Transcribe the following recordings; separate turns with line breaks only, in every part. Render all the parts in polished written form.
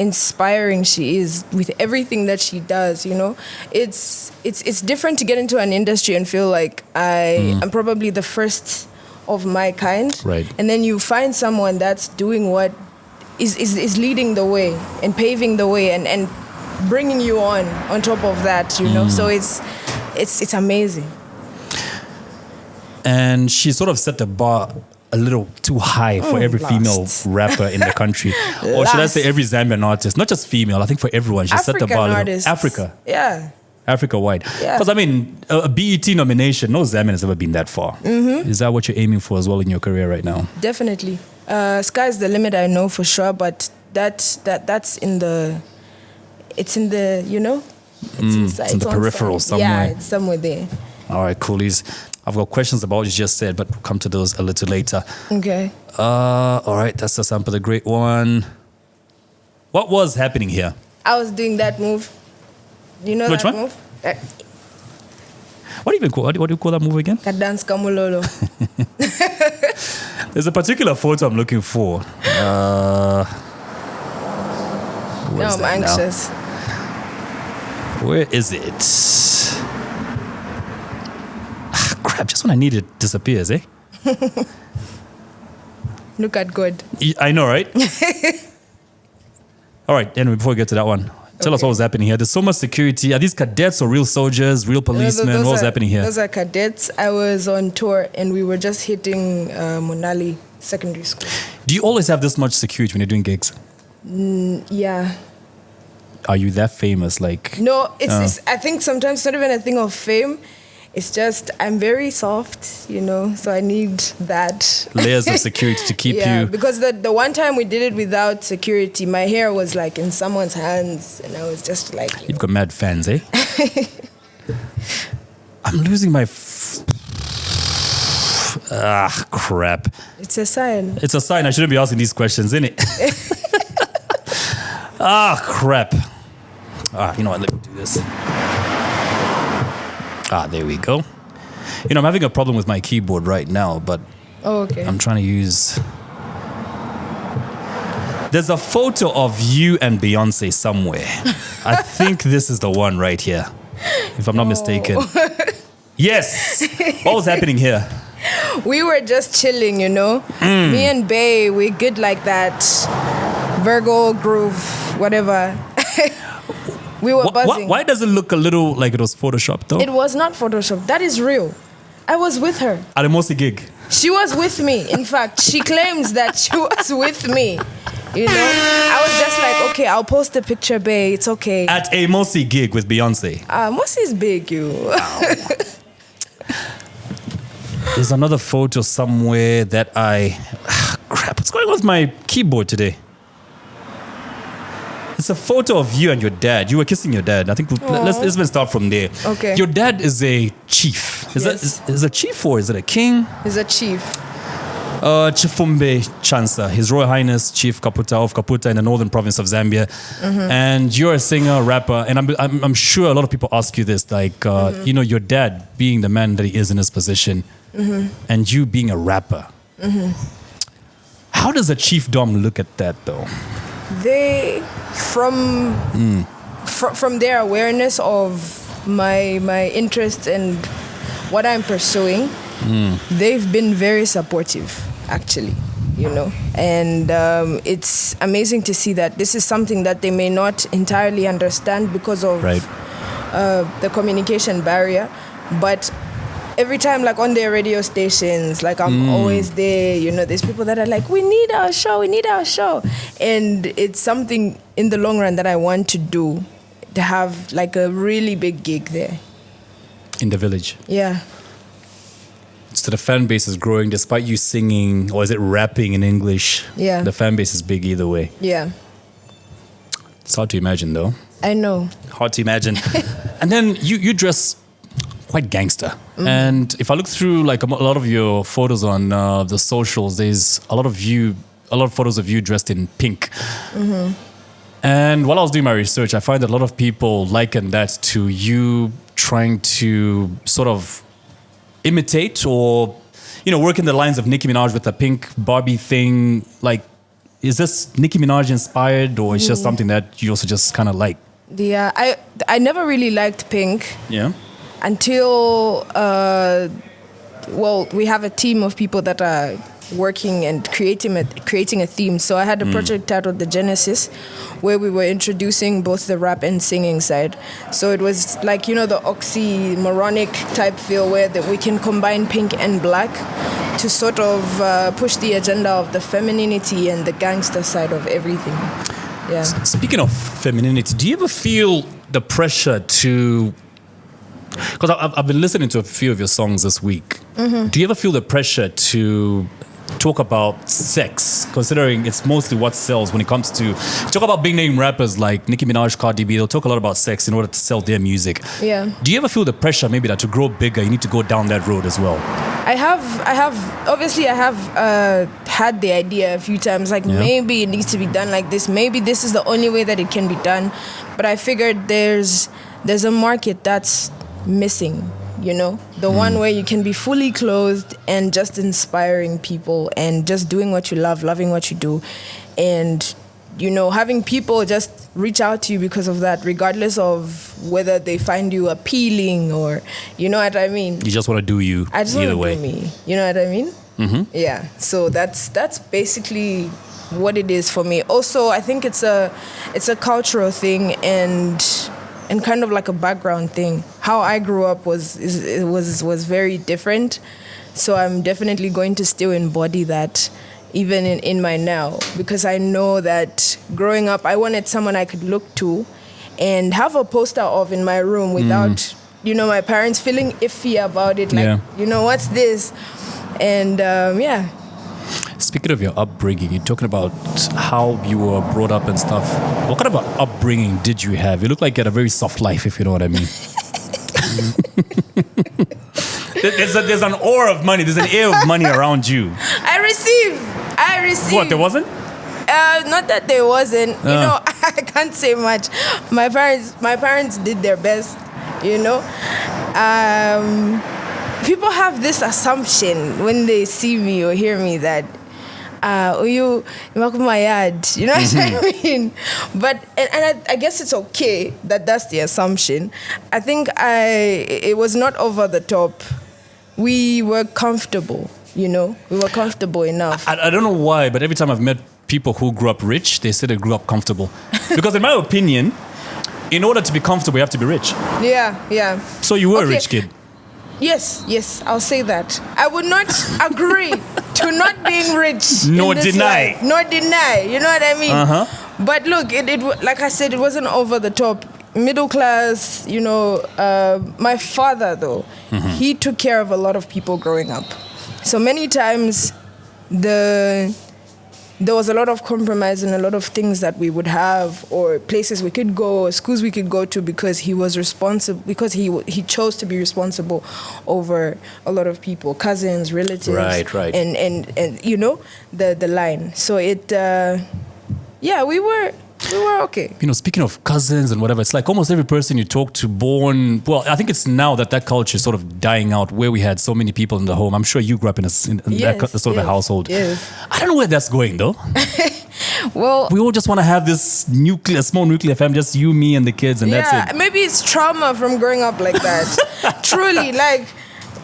inspiring she is with everything that she does, you know. It's different to get into an industry and feel like I am probably the first of my kind.
Right.
And then you find someone that's doing what is leading the way and paving the way and bringing you on top of that, you know. So it's amazing.
And she sort of set the bar a little too high for every female rapper in the country. Or should I say every Zambian artist? Not just female, I think for everyone. She set the bar a little.
Artists.
Africa.
Yeah.
Africa-wide.
Yeah.
Because, I mean, a BET nomination, no Zambian has ever been that far. Is that what you're aiming for as well in your career right now?
Definitely. Sky's the limit, I know for sure, but that's in the, it's in the, you know?
It's in the peripheral somewhere.
Yeah, it's somewhere there.
All right, coolies. I've got questions about what you just said, but we'll come to those a little later.
Okay.
All right, that's the sample, the great one. What was happening here?
I was doing that move. You know
Which
that
one?
move?
What do you call that move again?
Dance Kamulolo.
There's a particular photo I'm looking for.
Now I'm anxious.
Where is it? Crap, just when I need it disappears, eh?
Look at God.
I know, right? All right, anyway, before we get to that one, tell us what was happening here. There's so much security. Are these cadets or real soldiers, real policemen? What was happening here?
Those are cadets. I was on tour and we were just hitting Monali Secondary School.
Do you always have this much security when you're doing gigs?
Yeah.
Are you that famous? Like,
No, it's I think sometimes it's not even a thing of fame. It's just I'm very soft, you know, so I need that.
layers of security to keep
Yeah,
you.
because the one time we did it without security, my hair was like in someone's hands and I was just like...
You've got mad fans, eh? I'm losing my... crap.
It's a sign.
It's a sign I shouldn't be asking these questions, isn't it? Crap. You know what? Let me do this. There we go. You know, I'm having a problem with my keyboard right now, but
Oh, okay.
I'm trying to use... There's a photo of you and Beyonce somewhere. I think this is the one right here, if I'm not mistaken. Yes! What was happening here?
We were just chilling, you know. Me and Bay, we good like that. Virgo groove, whatever. We were buzzing.
Why does it look a little like it was Photoshopped, though?
It was not Photoshop. That is real. I was with her.
At a Mosi gig.
She was with me. In fact, she claims that she was with me. You know? I was just like, okay, I'll post a picture, Bay. It's okay.
At a Mosi gig with Beyonce.
Mosi's big, you.
There's another photo somewhere that crap, what's going on with my keyboard today? It's a photo of you and your dad. You were kissing your dad. I think let's even start from there.
Okay.
Your dad is a chief. Is it a chief or is it a king?
He's a chief.
Chifumbe Chansa, His Royal Highness Chief Kaputa of Kaputa in the northern province of Zambia. And you're a singer, rapper, and I'm sure a lot of people ask you this, like, you know, your dad being the man that he is in his position, and you being a rapper. How does a chief dom look at that, though?
They, from their awareness of my interests and what I'm pursuing, they've been very supportive, actually, you know. And it's amazing to see that this is something that they may not entirely understand because of the communication barrier. But every time, like on their radio stations, like I'm always there, you know, there's people that are like, we need our show. And it's something in the long run that I want to do, to have like a really big gig there.
In the village?
Yeah.
So the fan base is growing despite you singing, or is it rapping in English?
Yeah.
The fan base is big either way.
Yeah.
It's hard to imagine, though.
I know.
Hard to imagine. And then you dress quite gangster. And if I look through like a lot of your photos on the socials, there's a lot of photos of you dressed in pink. And while I was doing my research, I find that a lot of people liken that to you trying to sort of imitate or, you know, work in the lines of Nicki Minaj with the pink Barbie thing. Like, is this Nicki Minaj inspired, or it's just something that you also just kind of like?
Yeah, I never really liked Pink.
Yeah.
Until we have a team of people that are working and creating a theme. So I had a project titled The Genesis, where we were introducing both the rap and singing side. So it was like, the oxymoronic type feel where that we can combine pink and black to sort of push the agenda of the femininity and the gangster side of everything. Yeah.
Speaking of femininity, do you ever feel the pressure to... Because I've been listening to a few of your songs this week. Do you ever feel the pressure to talk about sex, considering it's mostly what sells when it comes to... Talk about big name rappers like Nicki Minaj, Cardi B, they'll talk a lot about sex in order to sell their music.
Yeah.
Do you ever feel the pressure maybe that to grow bigger, you need to go down that road as well?
I have had the idea a few times, like maybe it needs to be done like this. Maybe this is the only way that it can be done. But I figured there's a market that's missing, the one where you can be fully clothed and just inspiring people and just doing what you love, loving what you do, and having people just reach out to you because of that, regardless of whether they find you appealing or, you know what I mean.
You just want to do you.
I just
either
want
way.
to do me. You know what I mean? Mm-hmm. Yeah. So that's basically what it is for me. Also, I think it's a cultural thing and kind of like a background thing. How I grew up was very different. So I'm definitely going to still embody that even in my now, because I know that growing up, I wanted someone I could look to and have a poster of in my room without, my parents feeling iffy about it. Like, what's this? And
Speaking of your upbringing, you're talking about how you were brought up and stuff. What kind of an upbringing did you have? You look like you had a very soft life, if you know what I mean. There's an aura of money. There's an air of money around you.
I receive.
What, there wasn't?
Not that there wasn't. I can't say much. My parents did their best. People have this assumption when they see me or hear me that you my yard, you know what I mean? But and I guess it's okay that that's the assumption. I think it was not over the top. We were comfortable, we were comfortable enough.
I don't know why, but every time I've met people who grew up rich, they say they grew up comfortable. Because in my opinion, in order to be comfortable, you have to be rich.
Yeah.
So you were a rich kid.
Yes, I'll say that. I would not agree to not being rich.
Nor deny.
Nor deny. You know what I mean?
Uh-huh.
But look, it like I said, it wasn't over the top. Middle class, my father, though, he took care of a lot of people growing up. So many times, there was a lot of compromise and a lot of things that we would have, or places we could go, or schools we could go to, because he was responsible, because he chose to be responsible over a lot of people, cousins, relatives,
right,
and the line. So we were okay.
Speaking of cousins and whatever, it's like almost every person you talk to I think it's now that culture is sort of dying out, where we had so many people in the home. I'm sure you grew up in that sort of a household.
Yes.
I don't know where that's going though.
Well,
we all just want to have this small nuclear family, just you, me, and the kids, and that's it.
Maybe it's trauma from growing up like that. Truly, like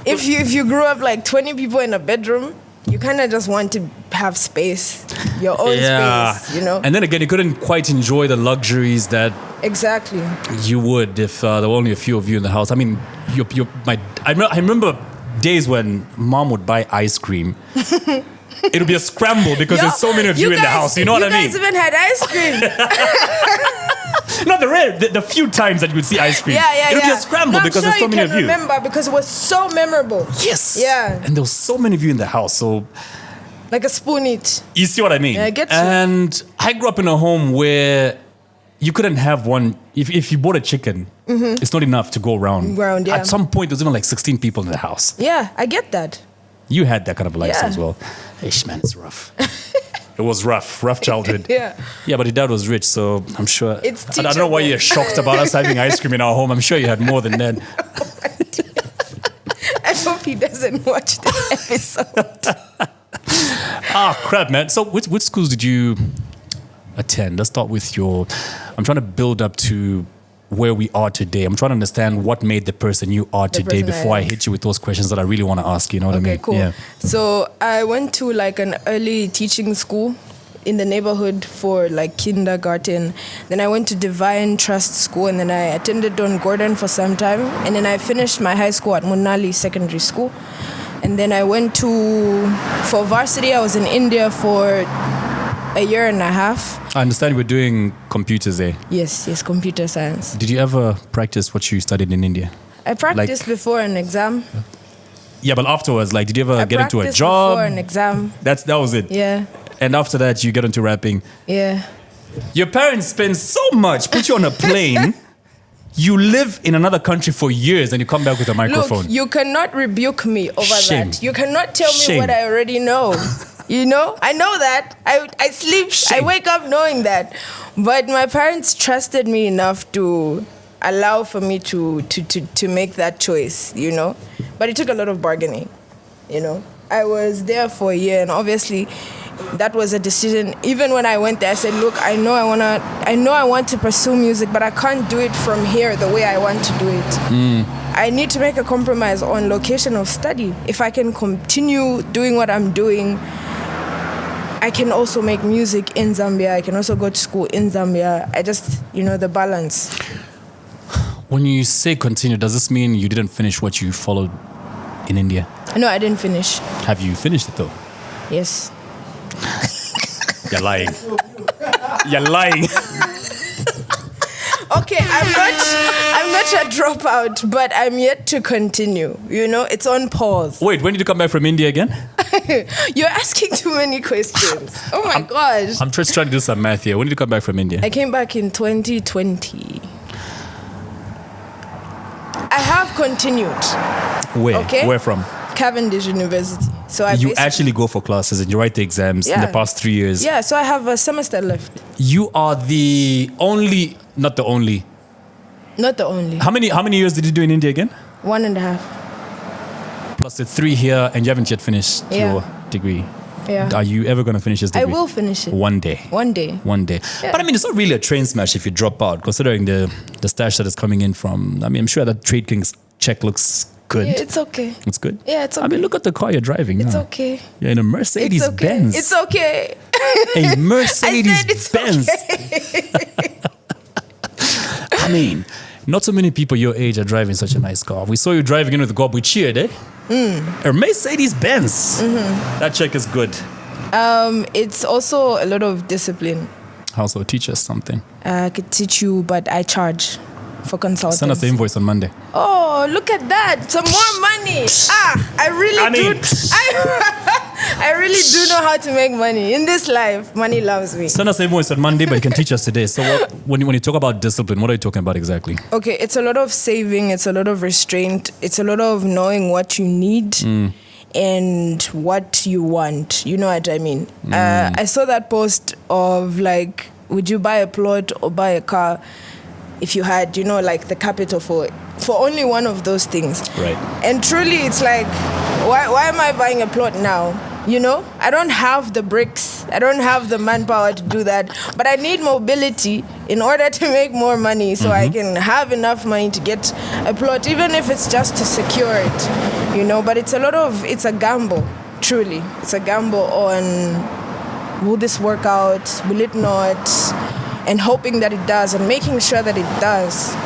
if you grew up like 20 people in a bedroom, you kind of just want to have space, your own space,
And then again, you couldn't quite enjoy the luxuries that
exactly
you would if there were only a few of you in the house. I mean, I remember days when mom would buy ice cream. It would be a scramble because there's so many of you in the house. You know what I mean?
You guys even had ice cream.
Not the few times that you would see ice cream.
Yeah.
It would be a scramble because there's so many of you.
I remember because it was so memorable.
Yes.
Yeah.
And there was so many of you in the house. So
like a spoon each.
You see what I mean?
Yeah, I get you.
And I grew up in a home where you couldn't have one. If you bought a chicken, it's not enough to go around. At some point, there was even like 16 people in the house.
Yeah, I get that.
You had that kind of lifestyle as well. Ish, man, it's rough. It was rough childhood.
Yeah,
but your dad was rich, so I'm sure.
It's
I don't know why you're shocked about us having ice cream in our home. I'm sure you had more than that.
I hope he doesn't watch this episode.
Crap, man. So which schools did you attend? Let's start with I'm trying to build up to where we are today. I'm trying to understand what made the person you are today before I hit you with those questions that I really want to ask. You know what I mean?
Okay, cool.
Yeah.
So I went to like an early teaching school in the neighborhood for like kindergarten. Then I went to Divine Trust School, and then I attended Don Gordon for some time. And then I finished my high school at Munali Secondary School. And then I went for varsity, I was in India for a year and a half.
I understand you were doing computers there.
Yes, computer science.
Did you ever practice what you studied in India?
I practiced before an exam.
Yeah, but afterwards, like, did you ever get into a
practiced
job?
Before an exam.
That was it?
Yeah.
And after that, you get into rapping.
Yeah.
Your parents spend so much, put you on a plane. You live in another country for years and you come back with a microphone.
Look, you cannot rebuke me over
Shame.
that. You cannot tell me
Shame.
what I already know. You know? I know that. I sleep.
Shame.
I wake up knowing that. But my parents trusted me enough to allow for me to make that choice, you know? But it took a lot of bargaining, you know? I was there for a year, and obviously that was a decision. Even when I went there, I said, look, I know I want to pursue music, but I can't do it from here the way I want to do it. I need to make a compromise on location of study. If I can continue doing what I'm doing, I can also make music in Zambia. I can also go to school in Zambia. I just, the balance.
When you say continue, does this mean you didn't finish what you followed in India?
No, I didn't finish.
Have you finished it though?
Yes.
You're lying. You're lying.
Okay, I'm not a dropout, but I'm yet to continue. It's on pause.
Wait, when did you come back from India again?
You're asking too many questions. Oh my gosh.
I'm just trying to do some math here. When did you come back from India?
I came back in 2020. I have continued.
Where?
Okay.
Where from?
Cavendish University. So
You actually go for classes and you write the exams in the past 3 years.
Yeah, so I have a semester left.
You are the only, not the only.
Not the only.
How many years did you do in India again?
1.5.
Plus the 3 here, and you haven't yet finished your degree.
Yeah.
Are you ever going to finish this degree?
I will finish it.
One day.
One day.
One day.
Yeah.
But I mean, it's not really a train smash if you drop out, considering the stash that is coming in from, I'm sure that Trade King's check looks good.
Yeah, it's okay.
It's good?
Yeah, it's okay.
I mean, look at the car you're driving.
It's
now.
okay.
You're in a Mercedes
It's okay.
Benz.
It's okay.
A Mercedes
I said it's
Benz.
okay.
I mean, not so many people your age are driving such a nice car. We saw you driving in with the car. We cheered, eh? A Mercedes Benz. That check is good.
It's also a lot of discipline.
Also, teach us something.
I could teach you, but I charge for consultants.
Send us the invoice on Monday.
Oh, look at that. Some more money. I really do know how to make money. In this life, money loves me.
Send us the invoice on Monday, but you can teach us today. So when you talk about discipline, what are you talking about exactly?
Okay, it's a lot of saving. It's a lot of restraint. It's a lot of knowing what you need. And what you want. You know what I mean? I saw that post of like, would you buy a plot or buy a car if you had, like the capital for only one of those things?
Right.
And truly, it's like, why am I buying a plot now? I don't have the bricks. I don't have the manpower to do that. But I need mobility in order to make more money so I can have enough money to get a plot, even if it's just to secure it, But it's a gamble, truly. It's a gamble on, will this work out? Will it not? And hoping that it does and making sure that it does,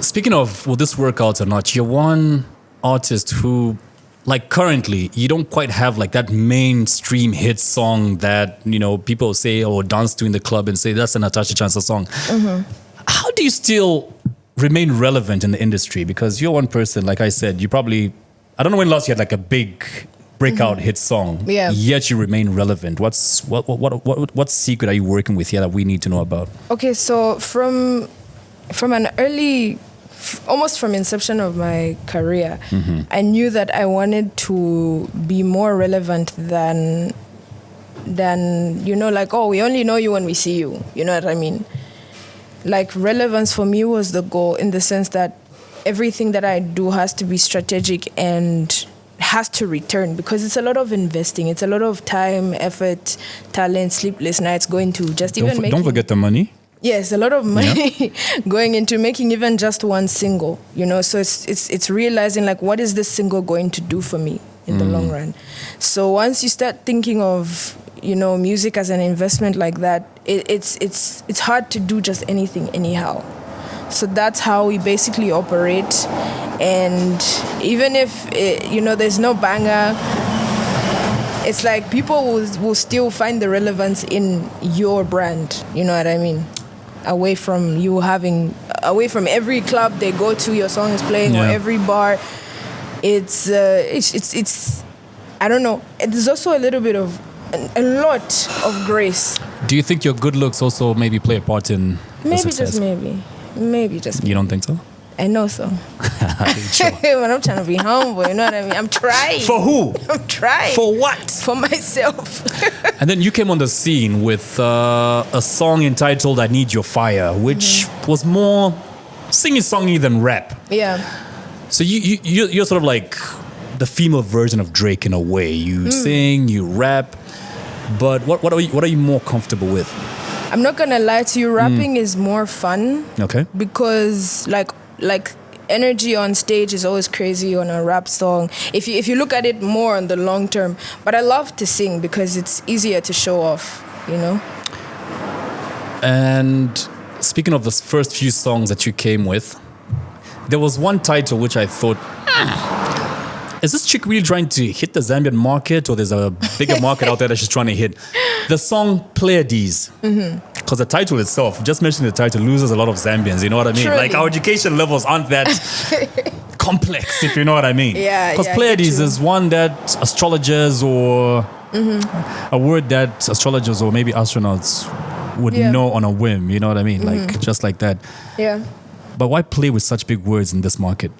Speaking of, will this work out or not, you're one artist who, like currently, you don't quite have like that mainstream hit song that, people say or dance to in the club and say, that's a Natasha Chansa song. How do you still remain relevant in the industry? Because you're one person, like I said, you probably, I don't know when last you had like a big breakout hit song, yet you remain relevant. What secret are you working with here that we need to know about?
Okay, so from an early, almost from inception of my career, I knew that I wanted to be more relevant than like, oh, we only know you when we see you. You know what I mean? Like, relevance for me was the goal, in the sense that everything that I do has to be strategic and has to return, because it's a lot of investing. It's a lot of time, effort, talent, sleepless nights going to just
Don't forget the money.
Yes, a lot of money going into making even just one single, you know. So it's realizing, like, what is this single going to do for me in the long run? So once you start thinking of, you know, music as an investment like that, it's hard to do just anything anyhow. So that's how we basically operate. And even if you know, there's no banger, it's like people will still find the relevance in your brand. You know what I mean? Away from every club they go to, your song is playing, or every bar. It's I don't know. There's also a little bit of a lot of grace.
Do you think your good looks also maybe play a part in the success?
Maybe just maybe.
You don't think so?
I know so. When I'm trying to be humble, you know what I mean? I'm trying.
For who?
I'm trying.
For what?
For myself.
And then you came on the scene with a song entitled "I Need Your Fire," which was more singy-songy than rap.
Yeah.
So you're sort of like the female version of Drake in a way. You sing, you rap, but what are you more comfortable with?
I'm not gonna lie to you. Rapping is more fun.
Okay.
Because like energy on stage is always crazy on a rap song. If you look at it more on the long term, but I love to sing because it's easier to show off. You know.
And speaking of the first few songs that you came with, there was one title which I thought, is this chick really trying to hit the Zambian market, or there's a bigger market out there that she's trying to hit? The song Pleiades. Because the title itself, just mentioning the title, loses a lot of Zambians, you know what I mean?
Truly.
Like, our education levels aren't that complex, if you know what I mean.
Yeah,
because Pleiades is one that astrologers, or a word that astrologers or maybe astronauts would know on a whim, you know what I mean? Like, just like that.
Yeah.
But why play with such big words in this market?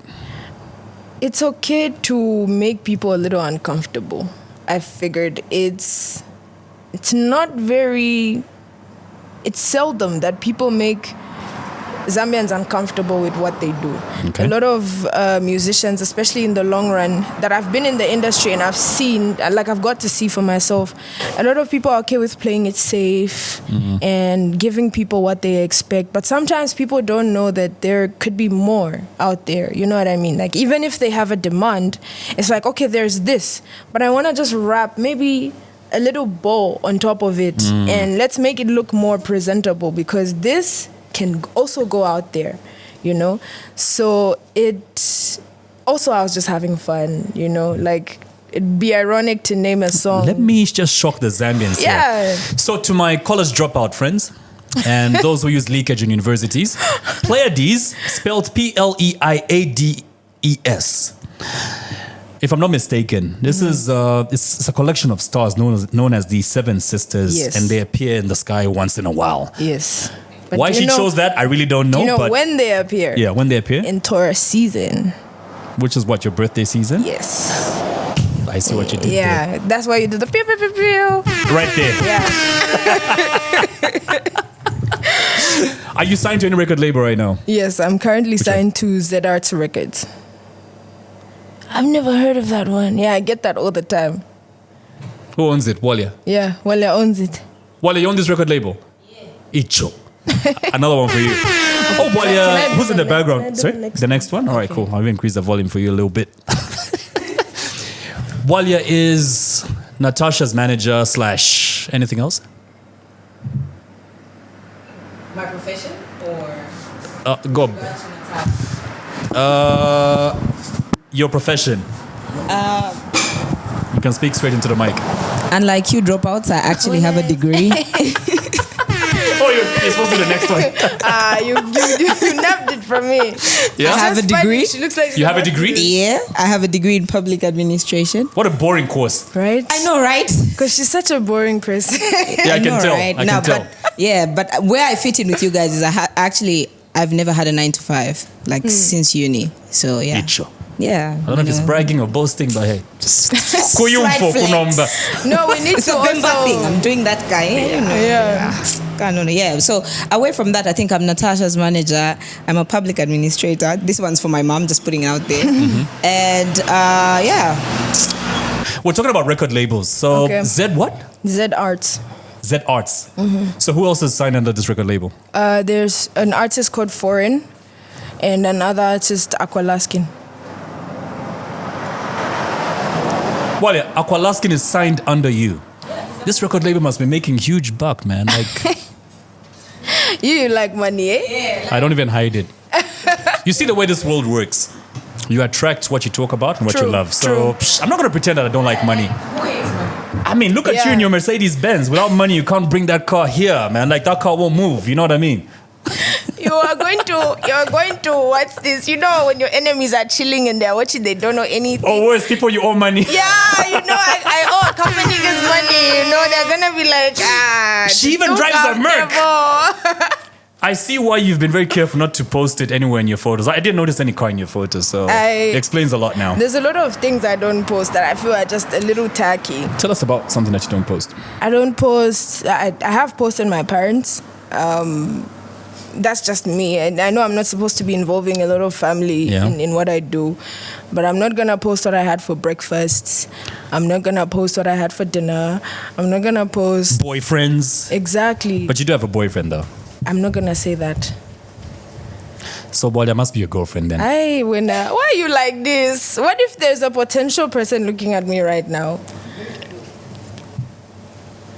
It's okay to make people a little uncomfortable. I figured it's seldom that people make Zambians uncomfortable with what they do.
Okay.
A lot of musicians, especially in the long run, that I've been in the industry and I've seen, like I've got to see for myself, a lot of people are okay with playing it safe and giving people what they expect. But sometimes people don't know that there could be more out there. You know what I mean? Like, even if they have a demand, it's like, okay, there's this, but I want to just rap maybe a little bow on top of it, and let's make it look more presentable, because this can also go out there, you know? So also, I was just having fun, you know? Like, it'd be ironic to name a song.
Let me just shock the Zambians here. So to my college dropout friends and those who use leakage in universities, Pleiades, spelled Pleiades. If I'm not mistaken, this is it's a collection of stars known as the Seven Sisters, and they appear in the sky once in a while.
Yes. But
why she chose that, I really don't know.
Do you know
but
when they appear?
Yeah, when they appear.
In Taurus season.
Which is what, your birthday season?
Yes.
I see what you did there.
That's why you do the pew, pew, pew, pew.
Right there.
Yeah.
Are you signed to any record label right now?
Yes, I'm currently signed to Z Arts Records. I've never heard of that one. Yeah, I get that all the time.
Who owns it? Walia?
Yeah, Walia owns it.
Walia, you own this record label? Yeah. Icho. Another one for you. Oh, Walia, who's in the background? Sorry? The next one? All right, cool. I'll increase the volume for you a little bit. Walia is Natasha's manager / anything else?
My profession or?
Go. Your profession. You can speak straight into the mic.
Unlike you dropouts, I actually have a degree.
Oh, you're supposed to do the next one.
You nabbed it from me.
Yeah?
I have a degree.
She looks like
You have a degree?
Yeah, I have a degree in public administration.
What a boring course.
Right?
I know, right?
Because she's such a boring person.
Yeah, I can
know,
tell.
right?
I can tell.
But where I fit in with you guys is I've never had a 9 to 5, like since uni. So yeah.
Icho.
Yeah.
I don't know if it's bragging or boasting, but hey.
Slight
Kuyumfo
flex.
kunomba.
No, we need
It's
to
a Bemba
also.
thing. I'm doing that guy. Yeah. So away from that, I think I'm Natasha's manager. I'm a public administrator. This one's for my mom, just putting it out there. And
We're talking about record labels. So
Okay.
Z what?
Z Arts.
Z Arts. So who else is signed under this record label?
There's an artist called Foreign, and another artist, Aqualaskin.
Well, yeah, Aqualaskin is signed under you. This record label must be making huge buck, man. Like,
You like money, eh?
I don't even hide it. You see the way this world works. You attract what you talk about and what you
True,
love. So
true.
I'm not going to pretend that I don't like money. I mean, look at you
Yeah.
in your Mercedes Benz. Without money, you can't bring that car here, man. Like, that car won't move. You know what I mean?
You're going to, what's this? You know, when your enemies are chilling and they're watching, they don't know anything.
Or worse, people you owe money.
Yeah, you know, I owe a company this money. You know, they're going to be like,
She even
too
drives a Merc.
comfortable.
I see why you've been very careful not to post it anywhere in your photos. I didn't notice any car in your photos, so it explains a lot now.
There's a lot of things I don't post that I feel are just a little tacky.
Tell us about something that you don't post.
I don't post. I have posted my parents. That's just me. And I know I'm not supposed to be involving a lot of family in what I do. But I'm not going to post what I had for breakfast. I'm not going to post what I had for dinner. I'm not going to post...
Boyfriends.
Exactly.
But you do have a boyfriend, though.
I'm not going to say that.
So, boy, there must be a girlfriend then.
Why are you like this? What if there's a potential person looking at me right now?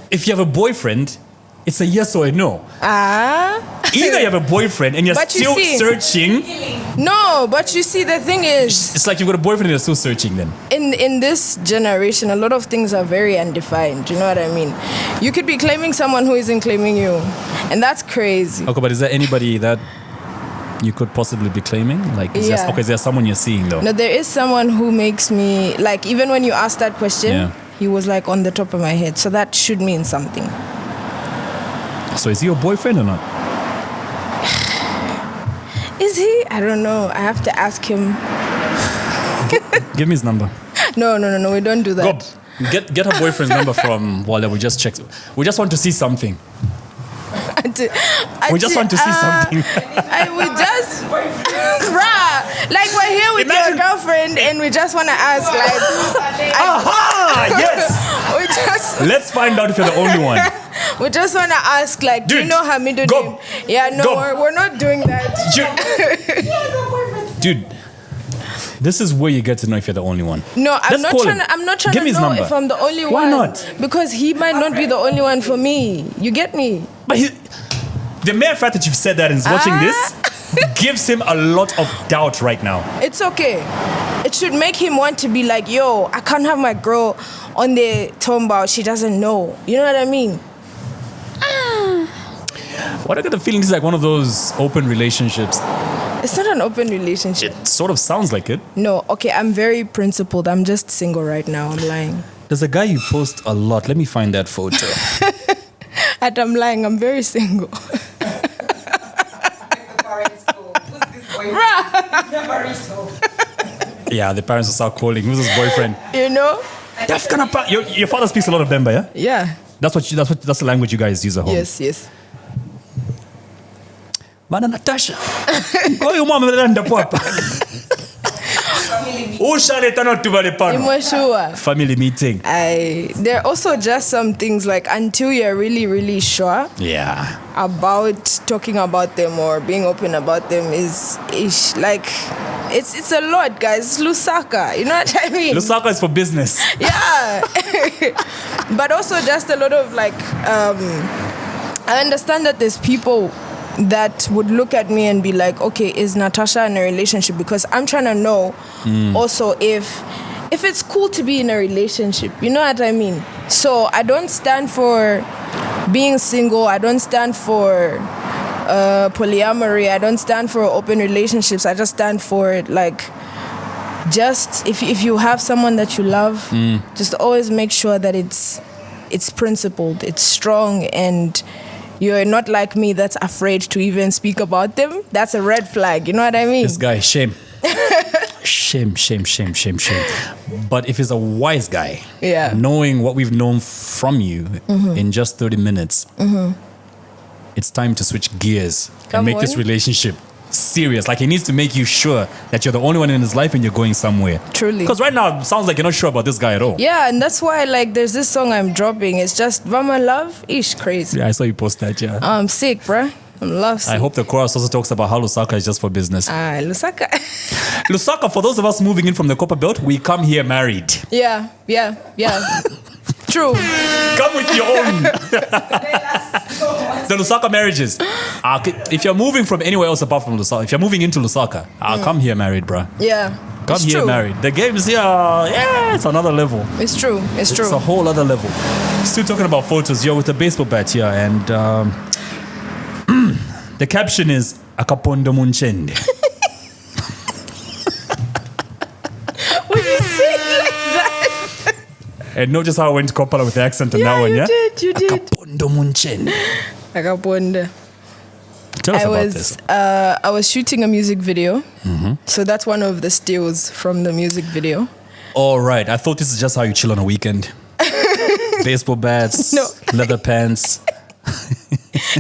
If you have a boyfriend, it's a yes or a no. Either you have a boyfriend and you're
But you
still
see-
searching.
No, but you see, the thing is,
It's like you've got a boyfriend and you're still searching then.
in this generation, a lot of things are very undefined. You know what I mean? You could be claiming someone who isn't claiming you. And that's crazy.
Okay, but is there anybody that you could possibly be claiming? Like, is there someone you're seeing though?
No, there is someone who makes me, like, even when you asked that question, he was like on the top of my head. So that should mean something.
So is he your boyfriend or not?
Is he? I don't know. I have to ask him.
Give me his number.
No, we don't do that.
Go. Get her boyfriend's number from Wale. We just checked. We just want to see something. We just want to see something.
Bruh, like we're here with your girlfriend and we just want to ask, like,
yes. Let's find out if you're the only one.
We just want to ask, like, do you know her middle name? Yeah, no, we're not doing that.
Dude, this is where you get to know if you're the only one.
No, I'm not trying
Give me
to
his
know
number.
if I'm the only one.
Why not?
Because he might not be the only one for me. You get me?
But the mere fact that you've said that and is watching this gives him a lot of doubt right now.
It's okay. It should make him want to be like, yo, I can't have my girl on the tombow. She doesn't know. You know what I mean?
What I get the feeling is like one of those open relationships.
It's not an open relationship.
It sort of sounds like it.
No, okay, I'm very principled. I'm just single right now. I'm lying.
There's a guy you post a lot. Let me find that photo.
I'm lying. I'm very single.
Yeah, the parents will start calling. Who's his boyfriend?
You know?
Your father speaks a lot of Bemba, yeah?
Yeah.
That's the language you guys use at home.
Yes.
Mana Natasha. Call your mom and papa.
Sure.
Family meeting.
There are also just some things like until you're really, really sure about talking about them or being open about them is like it's a lot, guys. It's Lusaka. You know what I mean?
Lusaka is for business.
Yeah. But also just a lot of like I understand that there's people that would look at me and be like, okay, is Natasha in a relationship? Because I'm trying to know also if it's cool to be in a relationship. You know what I mean? So I don't stand for being single. I don't stand for polyamory. I don't stand for open relationships. I just stand for like, just if you have someone that you love, just always make sure that it's principled, it's strong, and you're not like me that's afraid to even speak about them. That's a red flag. You know what I mean?
This guy, shame. Shame. But if he's a wise guy,
Yeah.
knowing what we've known from you in just 30 minutes, it's time to switch gears and
Come
make this
on.
relationship serious. Like, he needs to make you sure that you're the only one in his life and you're going somewhere.
Truly.
Because right now, it sounds like you're not sure about this guy at all.
Yeah, and that's why like there's this song I'm dropping. It's just Vama Love. Ish, crazy.
Yeah, I saw you post that, yeah.
I'm sick, bruh. I'm love sick.
I hope the chorus also talks about how Lusaka is just for business.
Lusaka.
Lusaka, for those of us moving in from the Copper Belt, we come here married.
yeah. True.
Come with your own. The Lusaka marriages. If you're moving from anywhere else apart from Lusaka, if you're moving into Lusaka, come here married, bruh.
Yeah.
Come
it's
here
true.
married. The game's here. Yeah, it's another level.
It's true. It's true.
It's a whole other level. Still talking about photos. You're with a baseball bat here, and the caption is Akapondo Munchende.
When you say it like that.
And notice how I went Kopala with the accent on that one, yeah?
You did.
Akapondo Munchende.
Akaponda.
Tell us about this.
I was shooting a music video. So that's one of the stills from the music video.
All right. I thought this is just how you chill on a weekend. Baseball bats,
No.
leather pants.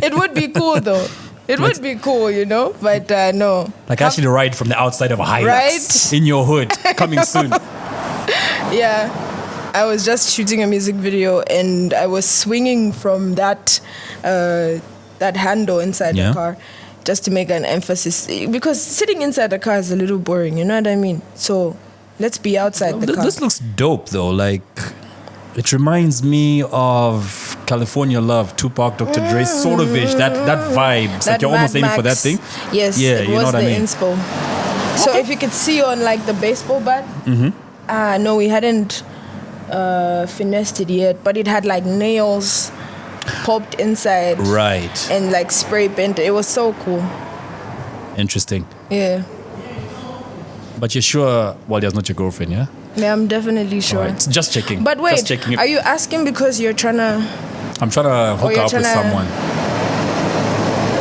It would be cool though. It would be cool, you know, but no.
Like actually ride from the outside of a Hilux
Right?
in your hood, coming soon.
Yeah. I was just shooting a music video and I was swinging from that handle inside
Yeah.
the car just to make an emphasis. Because sitting inside the car is a little boring, you know what I mean? So let's be outside the car.
This looks dope though. Like, it reminds me of California Love, Tupac, Dr. Dre, sort of ish. That vibe. It's like you're almost
Mad
aiming for that
Max.
thing.
Yes,
Yeah,
it
you
was
know what
the
I mean.
inspo. So if you could see on like the baseball bat, no, we hadn't finessed it yet, but it had like nails popped inside
Right.
and like spray painted. It was so cool.
Interesting.
Yeah.
But you're sure Walia's not your girlfriend, yeah?
Yeah, I'm definitely sure.
All right. Just checking.
But wait,
Just checking if-
are you asking because you're trying to...
I'm trying to hook her
you're
up with
tryna-
someone.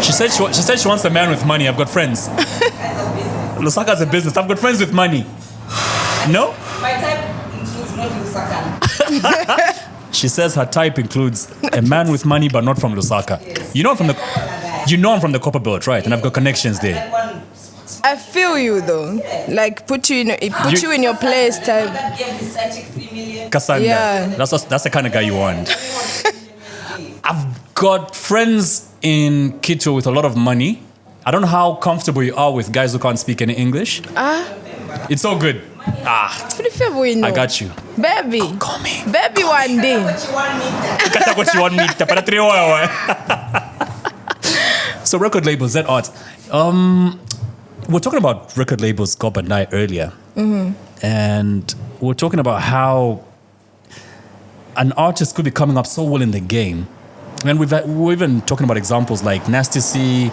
She said she wants a man with money. I've got friends. Lusaka's a business. I've got friends with money. No?
My type includes not Lusaka.
She says her type includes a man with money, but not from Lusaka.
Yes.
You know I'm from the Copper Belt, right? And I've got connections there.
I feel you though. Like put you in your place type.
Cassandra.
Yeah.
That's the kind of guy you want. I've got friends in Quito with a lot of money. I don't know how comfortable you are with guys who can't speak any English. It's all good.
It's pretty fair, we know.
I got you.
Baby.
Call me.
Baby one day.
Kata what you want me to para three hours. So record labels, that art. We're talking about record labels, Gob and I earlier, and we're talking about how an artist could be coming up so well in the game, and we're even talking about examples like Nasty C.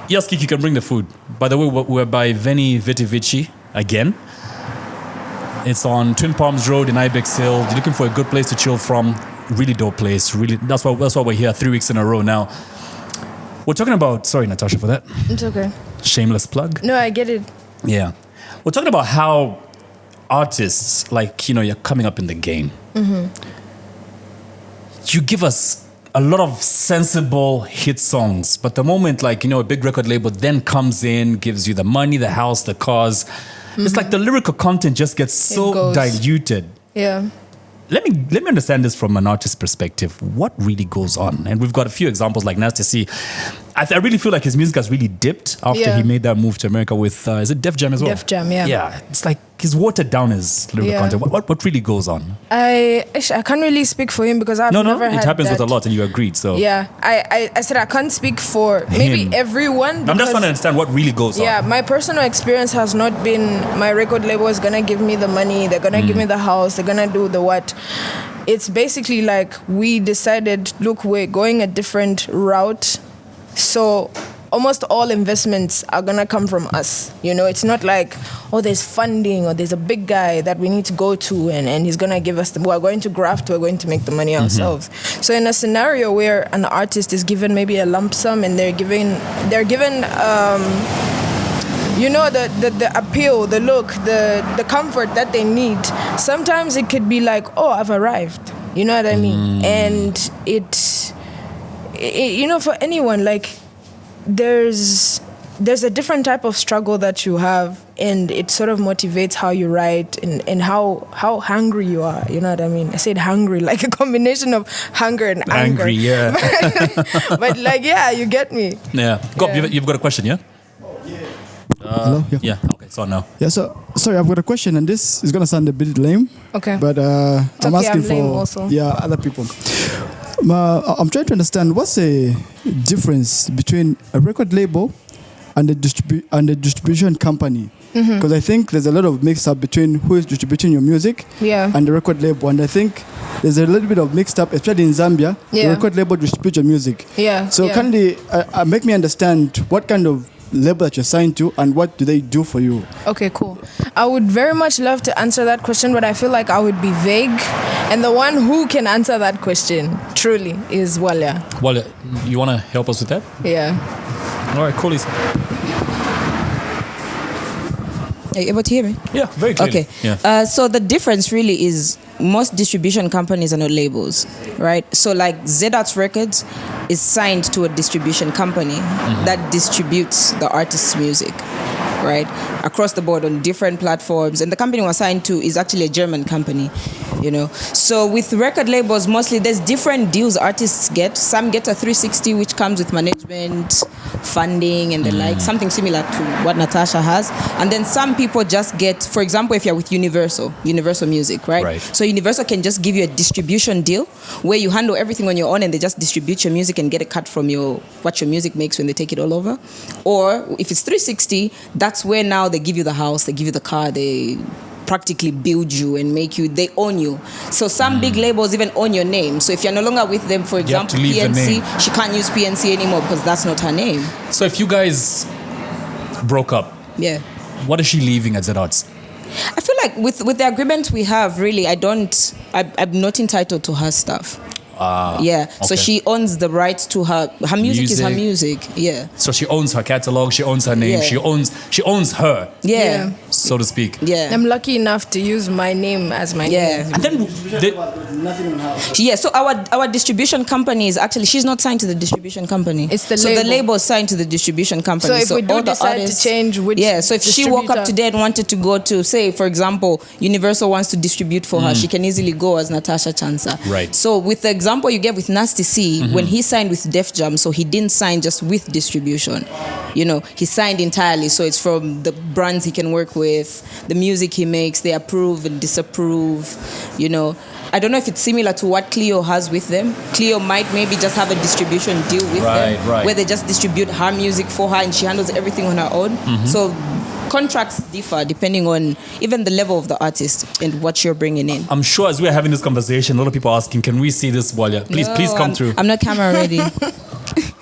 Yes, Kiki, you can bring the food. By the way, we're by Veni Viti Vici again. It's on Twin Palms Road in Ibex Hill. You're looking for a good place to chill from. Really dope place. Really, that's why we're here 3 weeks in a row now. We're talking about. Sorry, Natasha, for that.
It's okay.
Shameless plug.
No, I get it.
Yeah, we're talking about how artists, like you're coming up in the game. You give us a lot of sensible hit songs, but the moment a big record label then comes in, gives you the money, the house, the cars, it's like the lyrical content just gets so
goes.
diluted.
Yeah.
Let me understand this from an artist's perspective. What really goes on? And we've got a few examples like Nasty C. I really feel like his music has really dipped after
Yeah.
he made that move to America with, is it Def Jam as well?
Def Jam, yeah.
Yeah, it's like he's watered down his lyrical
Yeah.
content. What really goes on?
I can't really speak for him because I've never had
it happens with
that.
a lot and you agreed, so.
Yeah, I said I can't speak for maybe
Him.
everyone.
I'm just
because-
trying to understand what really goes on.
Yeah, my personal experience has not been my record label is gonna give me the money, they're gonna give me the house, they're gonna do the what. It's basically like we decided, look, we're going a different route. So almost all investments are gonna come from us. It's not like, there's funding or there's a big guy that we need to go to and he's gonna give us we're going to graft, we're going to make the money ourselves. So in a scenario where an artist is given maybe a lump sum and they're given you know, the appeal, the look, the comfort that they need. Sometimes it could be like, oh, I've arrived. You know what I mean? And it, you know, for anyone, like, there's a different type of struggle that you have, and it sort of motivates how you write and how hungry you are. You know what I mean? I said hungry, like a combination of hunger and anger.
Angry, yeah.
But like, yeah, you get me.
Yeah. Go,
Yeah.
you've got a question, yeah?
Hello?
Yeah. Okay, so now.
Yeah, so sorry, I've got a question, and this is gonna sound a bit lame.
Okay.
But I'm
okay,
asking
I'm lame
for
also.
other people. I'm trying to understand what's the difference between a record label and a distribution company. Because I think there's a lot of mix up between who is distributing your music
Yeah.
and the record label, and I think there's a little bit of mixed up, especially in Zambia. The
Yeah.
record label distributes your music.
Yeah.
So
yeah.
kindly make me understand what kind of label that you're signed to and what do they do for you?
Okay, cool. I would very much love to answer that question, but I feel like I would be vague. And the one who can answer that question truly is Walia.
Well, you want to help us with that?
Yeah.
All right, cool.
Are you able to hear me?
Yeah, very clearly.
Okay.
Yeah.
So the difference really is most distribution companies are not labels, right? So like Z-Arts Records is signed to a distribution company that distributes the artist's music, right? Across the board on different platforms. And the company we're signed to is actually a German company, you know. So with record labels, mostly there's different deals artists get. Some get a 360, which comes with management, funding, and the like, something similar to what Natasha has. And then some people just get, for example, if you're with Universal Music, right?
Right.
So Universal can just give you a distribution deal where you handle everything on your own and they just distribute your music and get a cut from what your music makes when they take it all over. Or if it's 360, that's where now they give you the house, they give you the car, they practically build you and make you, they own you. So some big labels even own your name. So if you're no longer with them, for
You have to
example,
leave the name.
PNC, she can't use PNC anymore because that's not her name.
So if you guys broke up,
Yeah.
what is she leaving at Z-Arts?
I feel like with the agreement we have, really, I'm not entitled to her stuff. Yeah. So
okay.
she owns the rights to her music is her music. Yeah.
So she owns her catalog, she owns her name,
Yeah.
she owns her,
Yeah.
Yeah.
so to speak.
Yeah.
I'm lucky enough to use my name as my
Yeah.
name.
And then
Nothing on her.
Yeah, so our distribution company is actually, she's not signed to the distribution company.
It's the
so
label.
the label is signed to the distribution company.
So if we do
all the
decide to change which
yeah, so if she woke up
distributor-
today and wanted to go to, say, for example, Universal wants to distribute for her, she can easily go as Natasha Chansa.
Right.
So with the example you gave with Nasty C, when he signed with Def Jam, so he didn't sign just with distribution. You know, he signed entirely. So it's from the brands he can work with, the music he makes, they approve and disapprove, you know. I don't know if it's similar to what Clio has with them. Clio might maybe just have a distribution deal with them,
Right.
where they just distribute her music for her and she handles everything on her own. So contracts differ depending on even the level of the artist and what you're bringing in.
I'm sure as we're having this conversation, a lot of people are asking, can we see this, Walia? Please come through.
I'm not camera ready.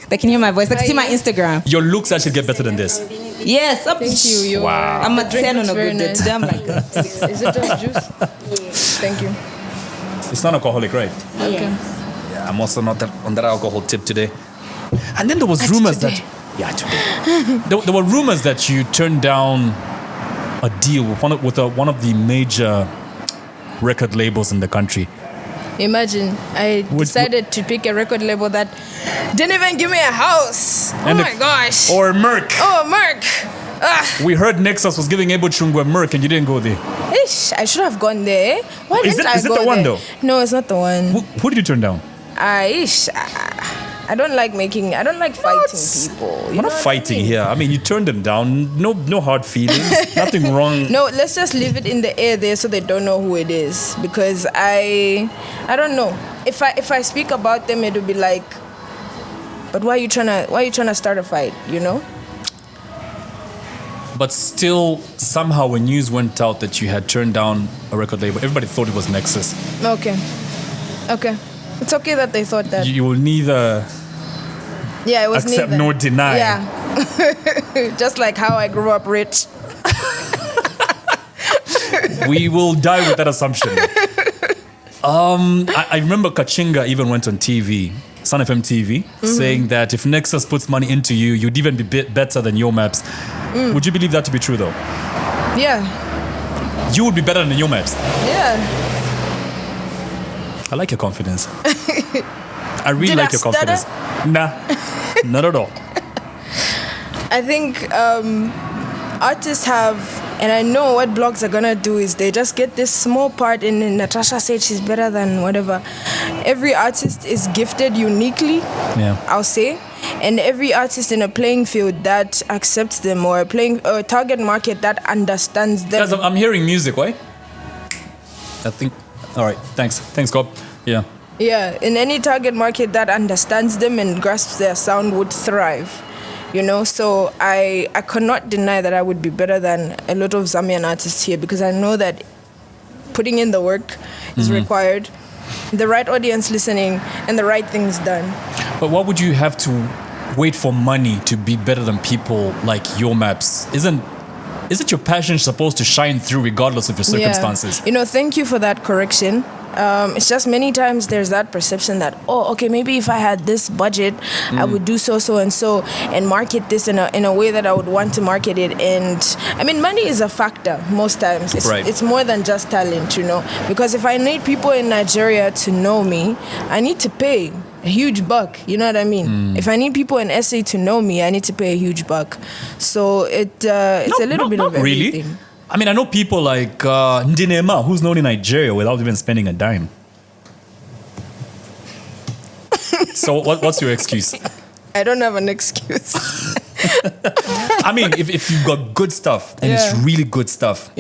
They can hear my voice. They can see my Instagram.
Your looks actually get better than this.
Yes.
Thank you.
Wow.
I'm a
drink
10 on
looks
a
very
good day.
nice.
Today I'm like,
Is it just juice? Thank you.
It's non-alcoholic, right?
Okay.
Yeah, I'm also not on that alcohol tip today. And then there was rumors today. There were rumors that you turned down a deal with one of the major record labels in the country.
Imagine, I decided to pick a record label that didn't even give me a house.
And
oh my gosh.
Or Merck.
Oh, Merck.
We heard Nexus was giving Ebo Chungwe Merck and you didn't go there.
Ish, I should have gone there. Why
Is
didn't
it-
I
is it
go
the one,
there?
though?
No, it's not the one.
Who did you turn down?
I don't like fighting people. You
We're
know
not
what I
fighting
mean?
here. I mean, you turned them down. No hard feelings. Nothing wrong.
No, let's just leave it in the air there so they don't know who it is. Because I don't know. If I speak about them, it'll be like, but why are you trying to start a fight? You know?
But still, somehow when news went out that you had turned down a record label, everybody thought it was Nexus.
Okay. It's okay that they thought that.
You will neither
Yeah, it was
accept
neither.
nor deny.
Yeah. Just like how I grew up rich.
We will die with that assumption. I remember Kachinga even went on TV Sun FM TV, saying that if Nexus puts money into you, you'd even be better than Yo Maps. Would you believe that to be true, though?
Yeah.
You would be better than Yo Maps.
Yeah.
I like your confidence. I really
Did
like
I
your confidence. Nah, not at all.
I think artists have, and I know what blogs are gonna do is they just get this small part in Natasha said she's better than whatever. Every artist is gifted uniquely, I'll say, and every artist in a playing field that accepts them or a target market that understands them.
Guys, I'm hearing music, right? I think. All right, thanks, God. Yeah.
Yeah, in any target market that understands them and grasps their sound would thrive. You know, so I cannot deny that I would be better than a lot of Zambian artists here because I know that putting in the work is required, the right audience listening, and the right things done.
But what would you have to wait for money to be better than people like Yo Maps? Isn't your passion supposed to shine through regardless of your circumstances?
Yeah. You know, thank you for that correction. It's just many times there's that perception that, oh, okay, maybe if I had this budget, I would do so and so and market this in a way that I would want to market it. And I mean, money is a factor most times. It's more than just talent, you know, because if I need people in Nigeria to know me, I need to pay a huge buck, you know what I mean? If I need people in SA to know me, I need to pay a huge buck. So it's a little bit of everything.
Really? I mean, I know people like Ndinema, who's known in Nigeria without even spending a dime. So what's your excuse?
I don't have an excuse.
I mean, if you've got good stuff, and it's really good stuff,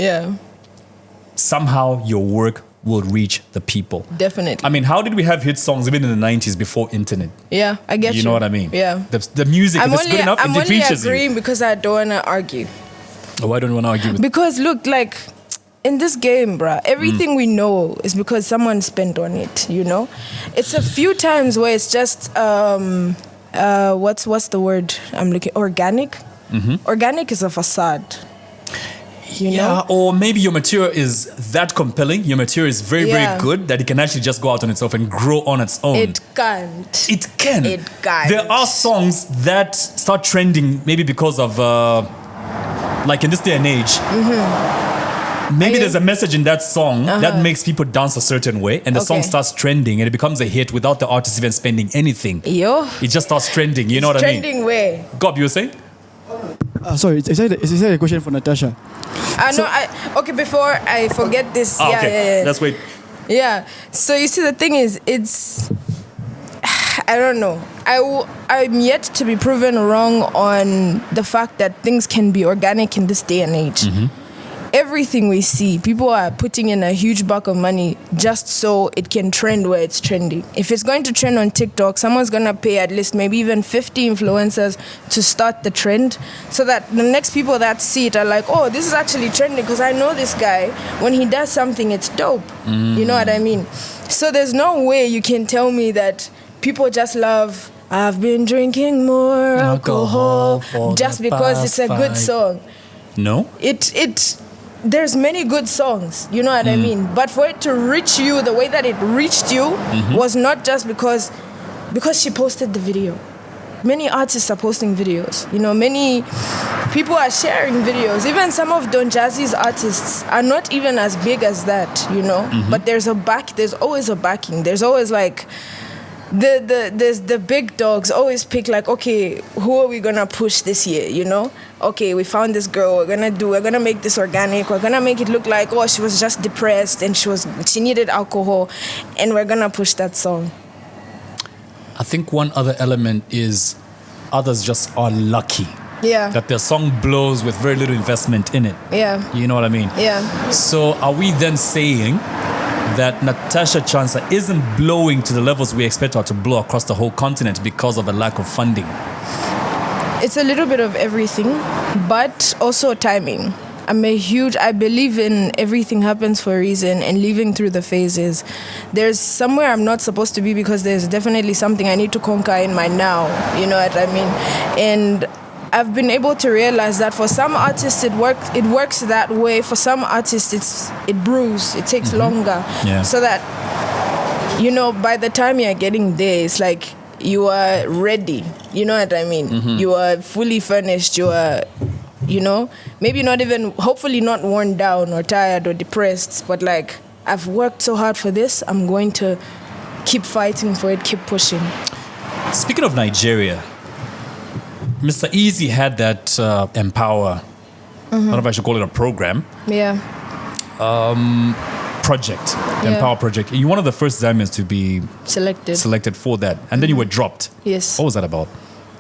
somehow your work will reach the people.
Definitely.
I mean, how did we have hit songs even in the 90s before internet?
Yeah, I get you.
You know what I mean?
Yeah.
The music, if it's good enough, it reaches you.
I'm only agreeing because I don't want to argue.
Oh, why don't you want to argue with?
Because look, like in this game, bruh, everything we know is because someone spent on it, you know? It's a few times where it's just what's the word I'm looking? Organic. Organic is a facade. You know?
Or maybe your material is that compelling. Your material is very, very good that it can actually just go out on itself and grow on its own.
It can't.
It can.
It can't.
There are songs that start trending maybe because of, like in this day and age, maybe there's a message in that song that makes people dance a certain way, and the song starts trending and it becomes a hit without the artist even spending anything. It just starts trending. You know what I mean?
Trending where?
Gob, you were saying?
Sorry, is that a question for Natasha?
Before I forget this.
Let's wait.
Yeah. So you see, the thing is, it's, I don't know. I'm yet to be proven wrong on the fact that things can be organic in this day and age. Everything we see, people are putting in a huge buck of money just so it can trend where it's trending. If it's going to trend on TikTok, someone's going to pay at least maybe even 50 influencers to start the trend so that the next people that see it are like, oh, this is actually trending because I know this guy. When he does something, it's dope. You know what I mean? So there's no way you can tell me that people just love, I've been drinking more alcohol just because it's a good song.
No?
There's many good songs, you know what I mean? But for it to reach you the way that it reached you was not just because she posted the video. Many artists are posting videos. You know, many people are sharing videos. Even some of Don Jazzy's artists are not even as big as that, you know? But there's always a backing. There's always like the big dogs always pick like, okay, who are we gonna push this year, you know? Okay, we found this girl, we're gonna make this organic, we're gonna make it look like, oh, she was just depressed and she needed alcohol, and we're gonna push that song.
I think one other element is others just are lucky. That their song blows with very little investment in it. You know what I mean? So are we then saying that Natasha Chansa isn't blowing to the levels we expect her to blow across the whole continent because of a lack of funding?
It's a little bit of everything, but also timing. I believe in everything happens for a reason and living through the phases. There's somewhere I'm not supposed to be because there's definitely something I need to conquer in my now, you know what I mean? And I've been able to realize that for some artists it works that way. For some artists it brews, it takes longer. So that, you know, by the time you're getting there, it's like you are ready. You know what I mean? You are fully furnished. You are, you know, maybe not even, hopefully not worn down or tired or depressed, but like, I've worked so hard for this. I'm going to keep fighting for it, keep pushing.
Speaking of Nigeria, Mr. Easy had that Empower, I don't know if I should call it a program,
Yeah.
project, the
Yeah.
Empower project. You're one of the first Zambians to be
Selected.
for that. And then you were dropped.
Yes.
What was that about?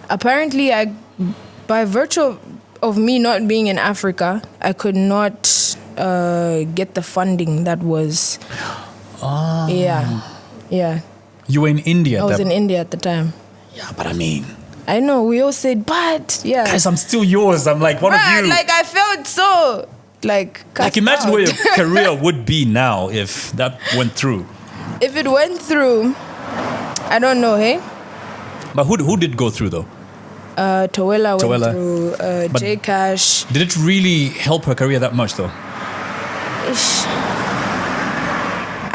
Apparently, by virtue of me not being in Africa, I could not get the funding that was. Yeah.
You were in India.
I was in India at the time.
Yeah, but I mean,
I know, we all said, but yeah.
guys, I'm still yours. I'm like one of
Bruh,
you.
like I felt so like
Imagine
out.
where your career would be now if that went through.
If it went through, I don't know, hey?
But who did go through though?
Tawela went
Tawela.
through,
But-
J Cash.
Did it really help her career that much though?
Ish.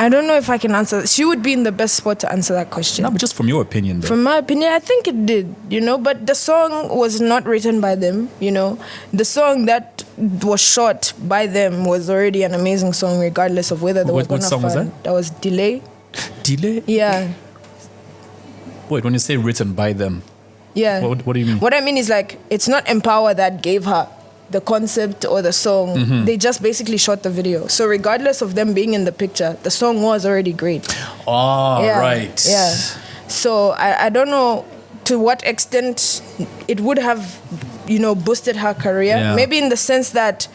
I don't know if I can answer. She would be in the best spot to answer that question.
No, but just from your opinion though.
From my opinion, I think it did, you know, but the song was not written by them, you know. The song that was shot by them was already an amazing song, regardless of whether they were
What
going to
song was
find.
that?
That was Delay.
Delay?
Yeah.
Wait, when you say written by them,
Yeah.
what do you mean?
What I mean is like, it's not Empower that gave her the concept or the song.
Mm-hmm.
They just basically shot the video. So regardless of them being in the picture, the song was already great.
Oh,
Yeah,
right.
Yeah. So I don't know to what extent it would have, you know, boosted her career.
Yeah.
Maybe in the sense that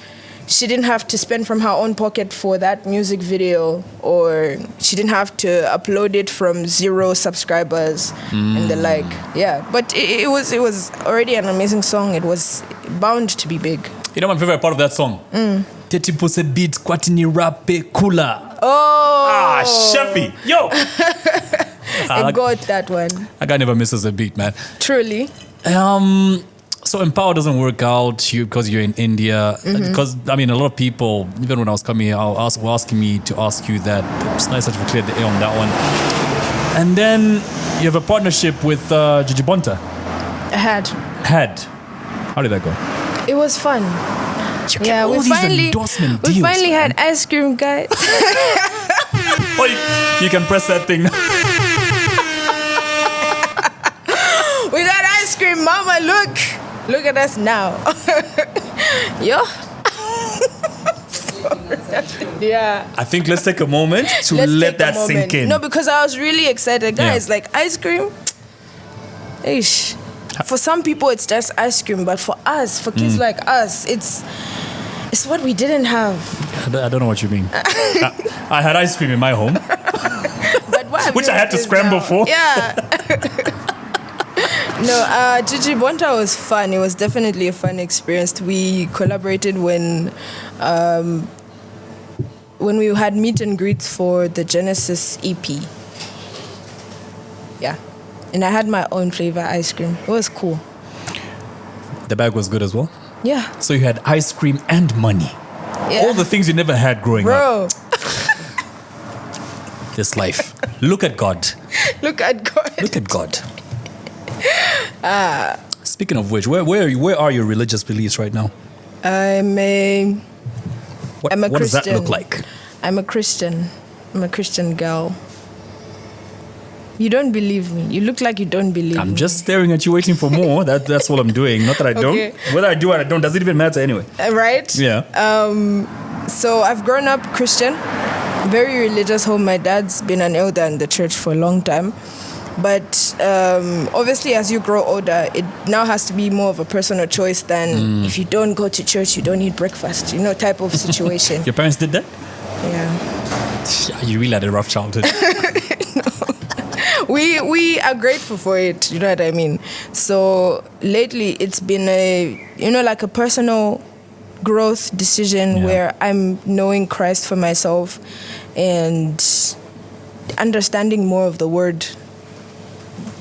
she didn't have to spend from her own pocket for that music video, or she didn't have to upload it from 0 subscribers and the like. Yeah. But it was already an amazing song. It was bound to be big.
You know my favorite part of that song? 30% beat kwatini rape kula.
Oh,
Ah, Sheffy. Yo.
I got that one.
That guy never misses a beat, man.
Truly.
So Empower doesn't work out because you're in India. Because I mean, a lot of people, even when I was coming here, were asking me to ask you that. It's nice that you cleared the air on that one. And then you have a partnership with Gigi Bonta.
I had.
How did that go?
It was fun.
You get
Yeah,
all
we
these
finally
endorsement
we
deals,
finally
man.
had ice cream, guys.
Oh, you can press that thing.
We got ice cream, mama. Look at us now. Yo. Yeah.
I think let's take a moment to
Let's
let
take a
that
moment.
sink in.
No, because I was really excited, guys.
Yeah.
Like ice cream. Ish. For some people, it's just ice cream, but for us, for kids like us, it's what we didn't have.
I don't know what you mean. I had ice cream in my home,
But what have
which
you
I had to
kids
scramble
now?
for.
Yeah. No, Gigi Bonta was fun. It was definitely a fun experience. We collaborated when we had meet and greets for the Genesis EP. Yeah. And I had my own flavor ice cream. It was cool.
The bag was good as well.
Yeah.
So you had ice cream and money.
Yeah.
All the things you never had growing up.
Bro,
This life. Look at God.
look at God.
Look at God. Speaking of which, where are your religious beliefs right now?
I'm a
What does
Christian.
that look like?
I'm a Christian. I'm a Christian girl. You don't believe me. You look like you don't believe me.
I'm just staring at you, waiting for more. That's all I'm doing. Not that I don't.
Okay.
Whether I do or I don't, does it even matter anyway?
Right?
Yeah.
So I've grown up Christian, very religious home. My dad's been an elder in the church for a long time. But obviously, as you grow older, it now has to be more of a personal choice than if you don't go to church, you don't eat breakfast, type of situation.
Your parents did that?
Yeah.
You really had a rough childhood.
We are grateful for it, you know what I mean? So lately, it's been like a personal growth decision where I'm knowing Christ for myself and understanding more of the word,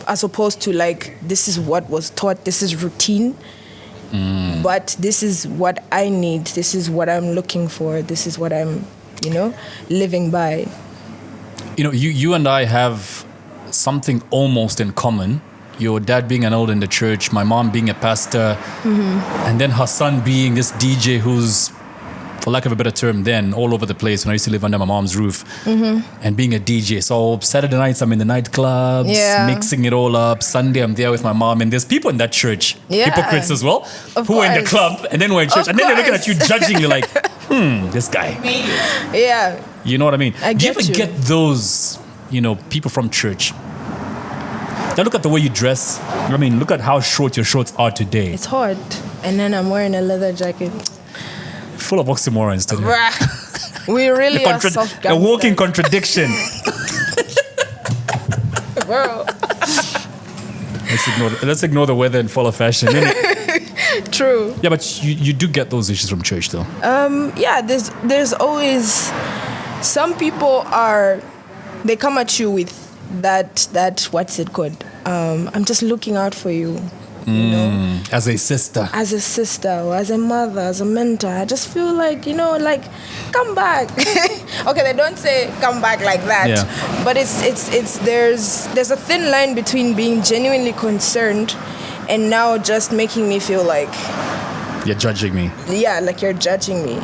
as opposed to like, this is what was taught, this is routine, but this is what I need, this is what I'm looking for, this is what I'm, living by.
You and I have something almost in common. Your dad being an elder in the church, my mom being a pastor, and then her son being this DJ who's, for lack of a better term, then all over the place when I used to live under my mom's roof, and being a DJ. So Saturday nights I'm in the nightclubs, mixing it all up. Sunday I'm there with my mom, and there's people in that church, hypocrites as well, who are in the club, and then we're in church, and then they're looking at you judging you like, this guy.
Yeah.
You know what I mean? Do you ever
you.
get those, people from church? Now look at the way you dress. I mean, look at how short your shorts are today.
It's hot. And then I'm wearing a leather jacket.
Full of oxymorons today.
We really are soft gangsters.
A walking contradiction.
Bro.
Let's ignore the weather and follow fashion.
True.
Yeah, but you do get those issues from church though.
Yeah, there's always some people they come at you with that what's it called? I'm just looking out for you. You know,
as a sister,
or as a mother, as a mentor. I just feel like, come back. Okay, they don't say come back like that, but it's there's a thin line between being genuinely concerned and now just making me feel like
you're judging me.
Yeah, like you're judging me,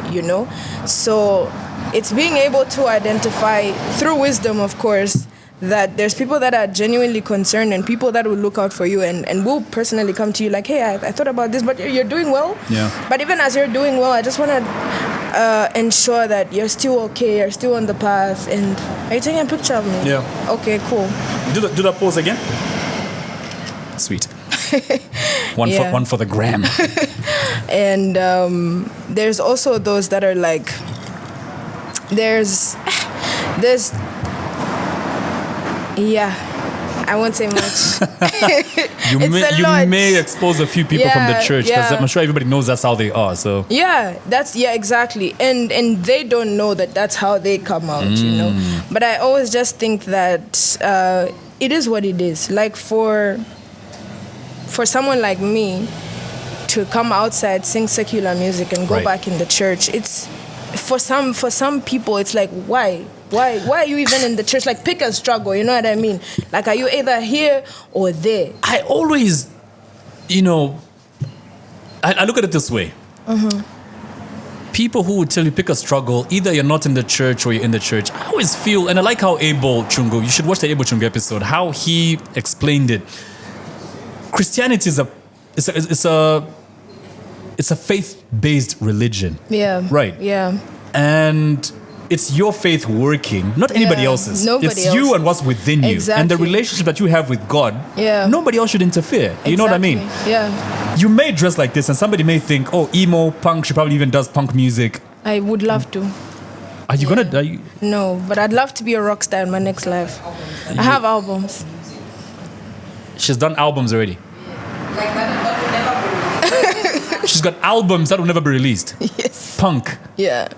So it's being able to identify through wisdom, of course, that there's people that are genuinely concerned and people that will look out for you and will personally come to you like, hey, I thought about this, but you're doing well.
Yeah.
But even as you're doing well, I just want to ensure that you're still okay, you're still on the path. And are you taking a picture of me?
Yeah.
Okay, cool.
Do that pose again. Sweet. One for the gram.
And there's also those that are like, there's yeah, I won't say much.
You may expose a few people from the church because I'm sure everybody knows that's how they are. So
exactly, and they don't know that that's how they come out, But I always just think that it is what it is. Like for someone like me to come outside, sing secular music, and go back in the church, it's for some people it's like, why? Why are you even in the church? Like, pick a struggle, you know what I mean? Like, are you either here or there?
I always, I look at it this way. People who would tell you pick a struggle, either you're not in the church or you're in the church. I always feel, and I like how Abel Chungu, you should watch the Abel Chungu episode, how he explained it. Christianity is a faith-based religion.
Yeah.
Right.
Yeah.
And it's your faith working, not anybody else's.
Nobody
it's you and what's within you.
Exactly.
And the relationship that you have with God, nobody else should interfere. You know what I mean?
Yeah.
You may dress like this and somebody may think, oh, emo, punk, she probably even does punk music.
I would love to.
Are you gonna?
No, but I'd love to be a rock star in my next life. I have albums.
She's done albums already.
Like that will never be released. She's
got albums that will never be released.
Yes.
Punk.
Yeah.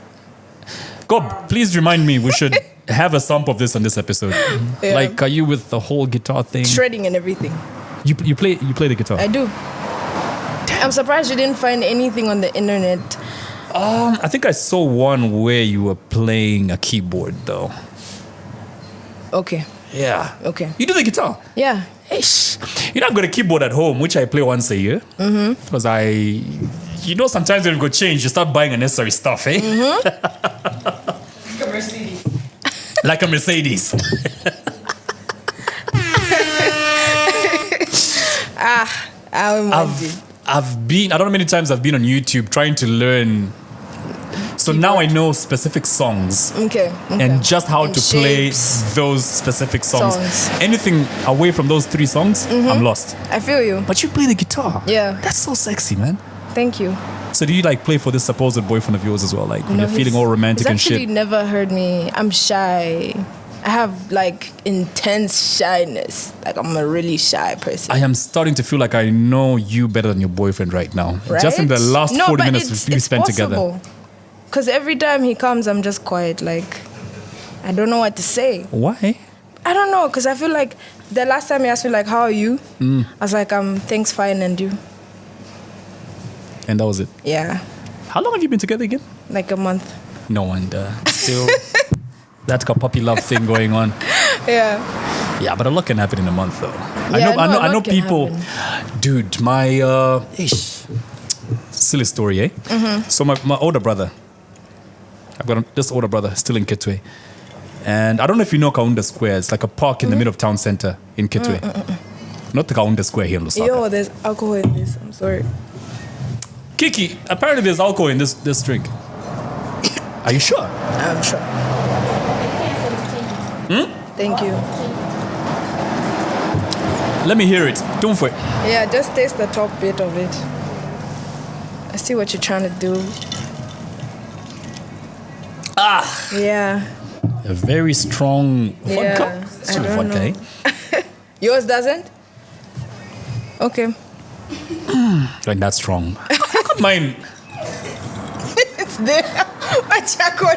God, please remind me we should have a sample of this on this episode.
Yeah.
Like, are you with the whole guitar thing?
Shredding and everything.
You play the guitar?
I do. I'm surprised you didn't find anything on the internet.
I think I saw one where you were playing a keyboard though.
Okay.
Yeah.
Okay.
You do the guitar?
Yeah.
Ish. I've got a keyboard at home, which I play once a year. Because sometimes when you go change, you start buying unnecessary stuff, eh?
Like a Mercedes.
Like a Mercedes. I've been, I don't know how many times I've been on YouTube trying to learn. So now I know specific songs.
Okay.
And just how to play
shapes.
those specific songs. Anything away from those 3 songs, I'm lost.
I feel you.
But you play the guitar.
Yeah.
That's so sexy, man.
Thank you.
So do you play for this supposed boyfriend of yours as well? Like when you're feeling all romantic and shit?
He's actually never heard me. I'm shy. I have intense shyness. I'm a really shy person.
I am starting to feel like I know you better than your boyfriend right now.
Right?
Just in the last 40 minutes we spent together.
Because every time he comes, I'm just quiet. I don't know what to say.
Why?
I don't know. Because I feel like the last time he asked me, how are you? I was like, thanks, fine, and you?
And that was it?
Yeah.
How long have you been together again?
Like a month.
No wonder. Still, that puppy love thing going on.
Yeah.
Yeah, but a lot can happen in a month, though.
Yeah,
I know
a lot can
people.
happen.
Dude, my silly story, eh? So my older brother, I've got this older brother still in Kitwe, and I don't know if you know Kaunda Square. It's like a park in the middle of town center in Kitwe. Not the Kaunda Square here in Lusaka.
Yo, there's alcohol in this. I'm sorry.
Kiki, apparently there's alcohol in this drink. Are you sure?
I'm sure. Thank you.
Let me hear it. Don't for it.
Yeah, just taste the top bit of it. I see what you're trying to do. Yeah.
A very strong vodka.
Yeah,
It's
I
not
don't
vodka,
know.
eh?
Yours doesn't? Okay.
Like that strong. Mine.
It's there. My charcoal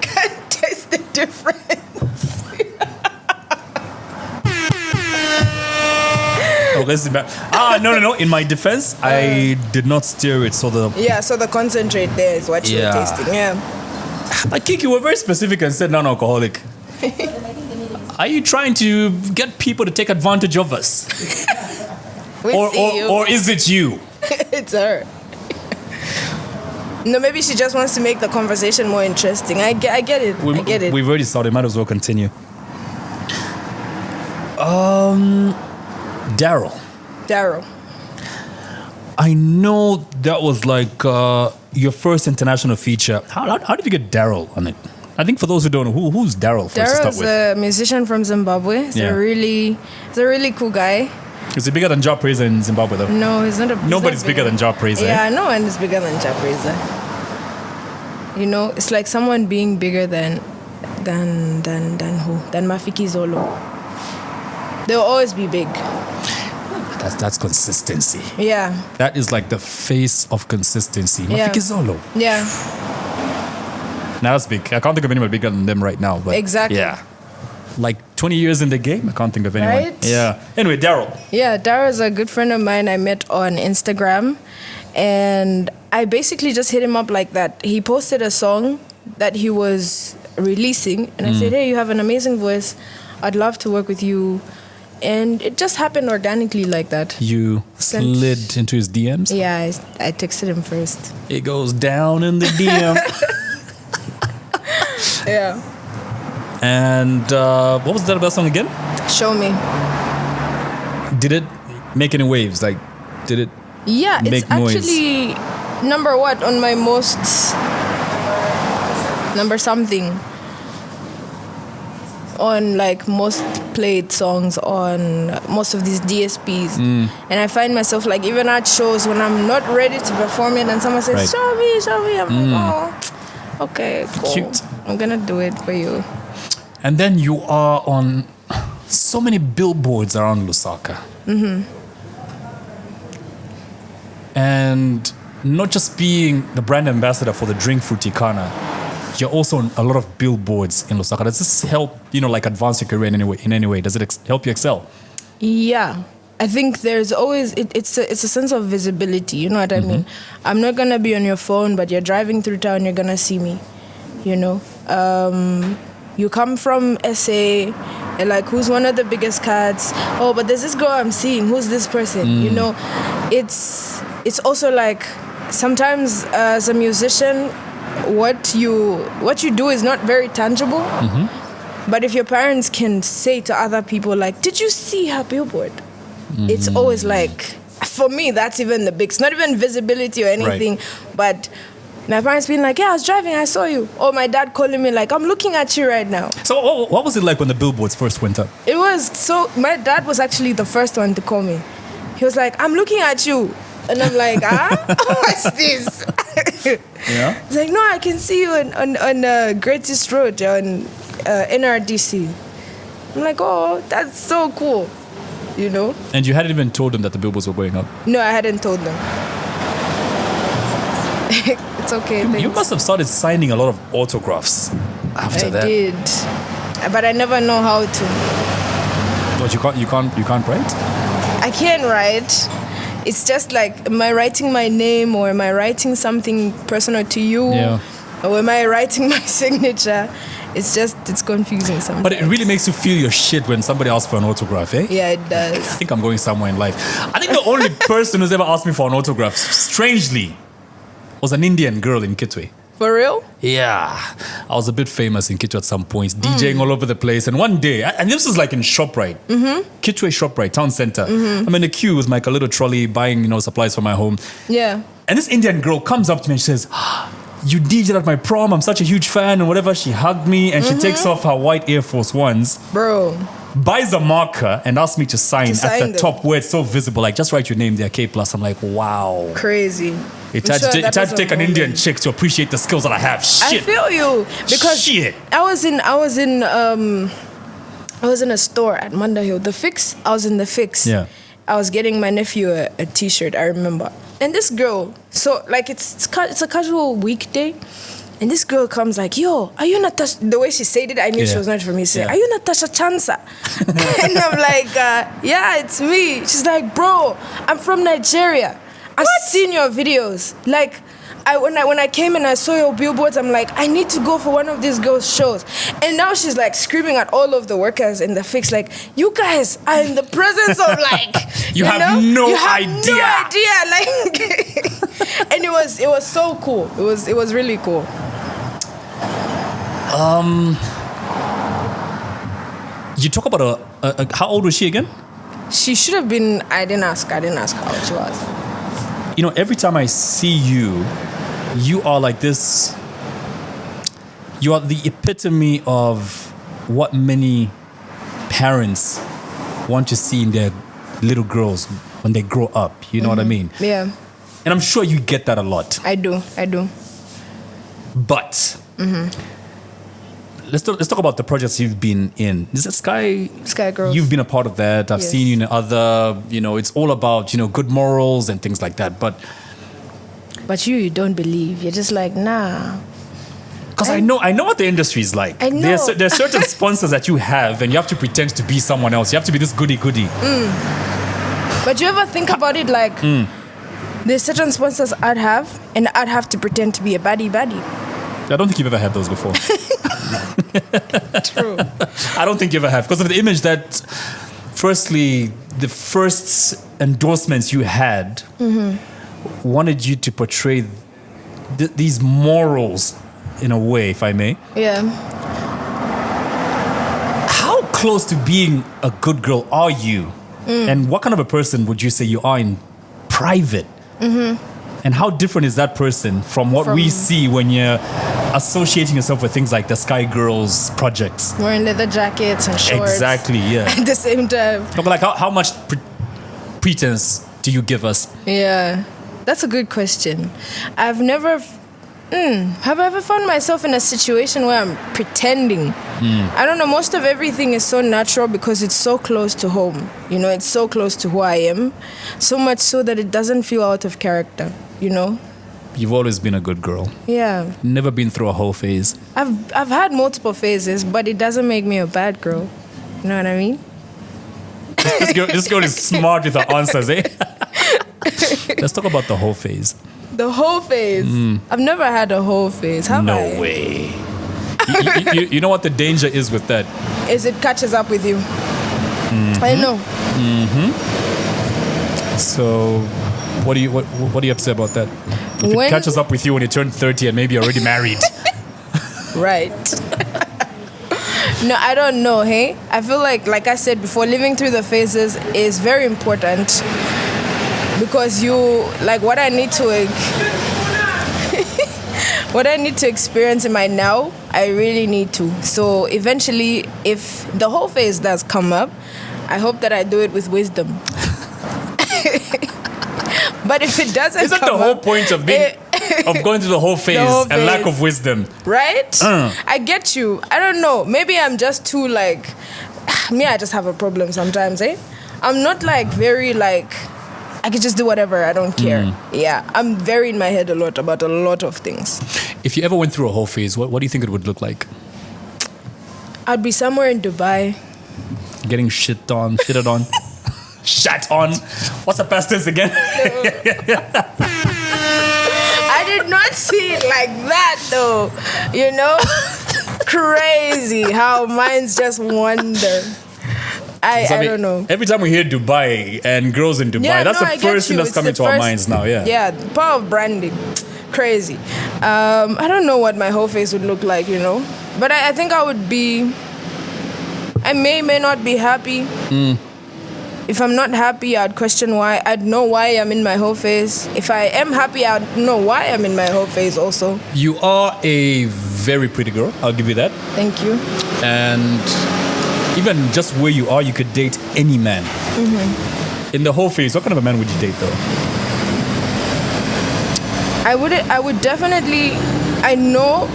can't taste the difference.
Oh, let's see back. No. In my defense, I did not stir it, so the.
Yeah, so the concentrate there is what you're
Yeah.
tasting. Yeah.
But Kiki, you were very specific and said non-alcoholic. Are you trying to get people to take advantage of us,
We see you.
or is it you?
It's her. No, maybe she just wants to make the conversation more interesting. I get it. I get it.
We've already started. Might as well continue. Daryl. I know that was like your first international feature. How did you get Daryl on it? I think for those who don't know, who's Daryl first to start
Daryl's
with?
a musician from Zimbabwe. He's
Yeah.
a really cool guy.
Is he bigger than Ja Praiser in Zimbabwe though?
No, he's not a.
Nobody's bigger than Ja Praiser.
Yeah, no one is bigger than Ja Praiser. You know, it's like someone being bigger than who? Than Mafiki Zolo. They'll always be big.
That's consistency.
Yeah.
That is like the face of consistency.
Yeah.
Mafiki Zolo.
Yeah.
Now that's big. I can't think of anyone bigger than them right now. But
Exactly.
Yeah. Like 20 years in the game, I can't think of anyone.
Right?
Yeah. Anyway, Daryl.
Yeah, Dara's a good friend of mine I met on Instagram. And I basically just hit him up like that. He posted a song that he was releasing. And I said, hey, you have an amazing voice. I'd love to work with you. And it just happened organically like that.
You slid into his DMs.
Yeah, I texted him first.
It goes down in the DM.
Yeah.
And what was that about song again?
Show me.
Did it make any waves? Like, did it?
Yeah, it's
Make noise.
actually number what on my most number something on like most played songs on most of these DSPs. And I find myself like even at shows when I'm not ready to perform it and someone says,
Right.
show me. I'm like, oh, okay, cool.
Cute.
I'm gonna do it for you.
And then you are on so many billboards around Lusaka. And not just being the brand ambassador for the drink Fruticana, you're also on a lot of billboards in Lusaka. Does this help, like advance your career in any way? Does it help you excel?
Yeah. I think there's always it's a sense of visibility, you know what I mean? I'm not gonna be on your phone, but you're driving through town, you're gonna see me. You know? You come from SA, and like who's one of the biggest cats? Oh, but there's this girl I'm seeing, who's this person? You know? It's also like sometimes as a musician, what you do is not very tangible. But if your parents can say to other people like, did you see her billboard? It's always like, for me, that's even the big. It's not even visibility or anything, but my parents being like, yeah, I was driving, I saw you. Or my dad calling me like, I'm looking at you right now.
So what was it like when the billboards first went up?
It was so, my dad was actually the first one to call me. He was like, I'm looking at you. And I'm like, what's this?
Yeah.
He's like, no, I can see you on Greatest Road on NRDC. I'm like, oh, that's so cool. You know?
And you hadn't even told them that the billboards were going up.
No, I hadn't told them. It's okay.
You
thanks.
must have started signing a lot of autographs after
I
that.
did, but I never know how to.
But you can't write?
I can write. It's just like, am I writing my name or am I writing something personal to you?
Yeah.
Or am I writing my signature? it's confusing sometimes.
But it really makes you feel your shit when somebody asks for an autograph, eh?
Yeah, it
I
does.
think I'm going somewhere in life. I think the only person who's ever asked me for an autograph, strangely, was an Indian girl in Kitwe.
For real?
Yeah. I was a bit famous in Kitwe at some point, DJing all over the place. And one day, and this was like in ShopRite, Kitwe ShopRite, town center. I'm in the queue with like a little trolley buying, supplies for my home.
Yeah.
And this Indian girl comes up to me and she says, you DJed at my prom, I'm such a huge fan, and whatever. She hugged me and she takes off her white Air Force Ones.
Bro.
Buys a marker and asks me to sign at the
them.
top where it's so visible. Like, just write your name there, K+. I'm like, wow.
Crazy.
It had to take an Indian chick to appreciate the skills that I have. Shit.
I feel you because
Shit.
I was in a store at Manda Hill. The Fix. I was in the Fix.
Yeah.
I was getting my nephew a T-shirt. I remember. And this girl. So like it's a casual weekday. And this girl comes like, yo, are you Natasha? The way she said it, I knew she was not from me. She said, are you Natasha Chansa? And I'm like, yeah, it's me. She's like, bro, I'm from Nigeria. I've seen your videos. Like, when I came and I saw your billboards, I'm like, I need to go for one of these girls' shows. And now she's like screaming at all of the workers in the Fix, like, you guys are in the presence of like,
you have no idea.
No idea. Like, and it was so cool. It was really cool.
You talk about how old was she again?
She should have been. I didn't ask how old she was.
Every time I see you, you are like this. You are the epitome of what many parents want to see in their little girls when they grow up. You know what I mean?
Yeah.
And I'm sure you get that a lot.
I do.
But let's talk about the projects you've been in. Is it Sky
Girls?
You've been a part of that. I've
Yes.
seen you in other. It's all about good morals and things like that. But
you don't believe. You're just like, nah.
because I know what the industry is like.
I know.
There are certain sponsors that you have, and you have to pretend to be someone else. You have to be this goody.
But you ever think about it like, there's certain sponsors I'd have, and I'd have to pretend to be a baddie.
I don't think you've ever had those before.
True.
I don't think you ever have, because of the image that, firstly, the first endorsements you had wanted you to portray these morals in a way, if I may.
Yeah.
How close to being a good girl are you? And what kind of a person would you say you are in private? And how different is that person from what we see when you're associating yourself with things like the Sky Girls projects?
Wearing leather jackets and shorts.
Exactly, yeah.
At the same time.
No, but like, how much pretense do you give us?
Yeah. That's a good question. Have I ever found myself in a situation where I'm pretending? I don't know. Most of everything is so natural because it's so close to home. It's so close to who I am. So much so that it doesn't feel out of character,
You've always been a good girl.
Yeah.
Never been through a whole phase.
I've had multiple phases, but it doesn't make me a bad girl. You know what I mean?
This girl is smart with her answers, eh? Let's talk about the whole phase.
The whole phase? I've never had a whole phase. Have I?
No way. You know what the danger is with that?
Is it catches up with you. I know.
So, what do you have to say about that? If it catches up with you when you turn 30 and maybe you're already married.
Right. No, I don't know, hey? I feel like I said before, living through the phases is very important because what I need to experience in my now, I really need to. So eventually, if the whole phase does come up, I hope that I do it with wisdom. But if it doesn't
Isn't
come
the whole
up,
point of going through the whole phase and lack of wisdom?
Right? I get you. I don't know. Maybe I'm just too me, I just have a problem sometimes, eh? I'm not very I can just do whatever. I don't care. Yeah. I'm very in my head a lot about a lot of things.
If you ever went through a whole phase, what do you think it would look like?
I'd be somewhere in Dubai.
Getting shitted on. Shat on. What's the past tense again?
I did not see it like that, though. crazy how minds just wander. I don't know.
Every time we hear Dubai and girls in Dubai, that's the first thing that's coming to our minds now. Yeah.
Yeah, the power of branding. Crazy. I don't know what my whole face would look like, but I think I would be. I may not be happy. If I'm not happy, I'd question why. I'd know why I'm in my whole face. If I am happy, I'd know why I'm in my whole face also.
You are a very pretty girl. I'll give you that.
Thank you.
And even just where you are, you could date any man. In the whole face, what kind of a man would you date though?
I would definitely. I know.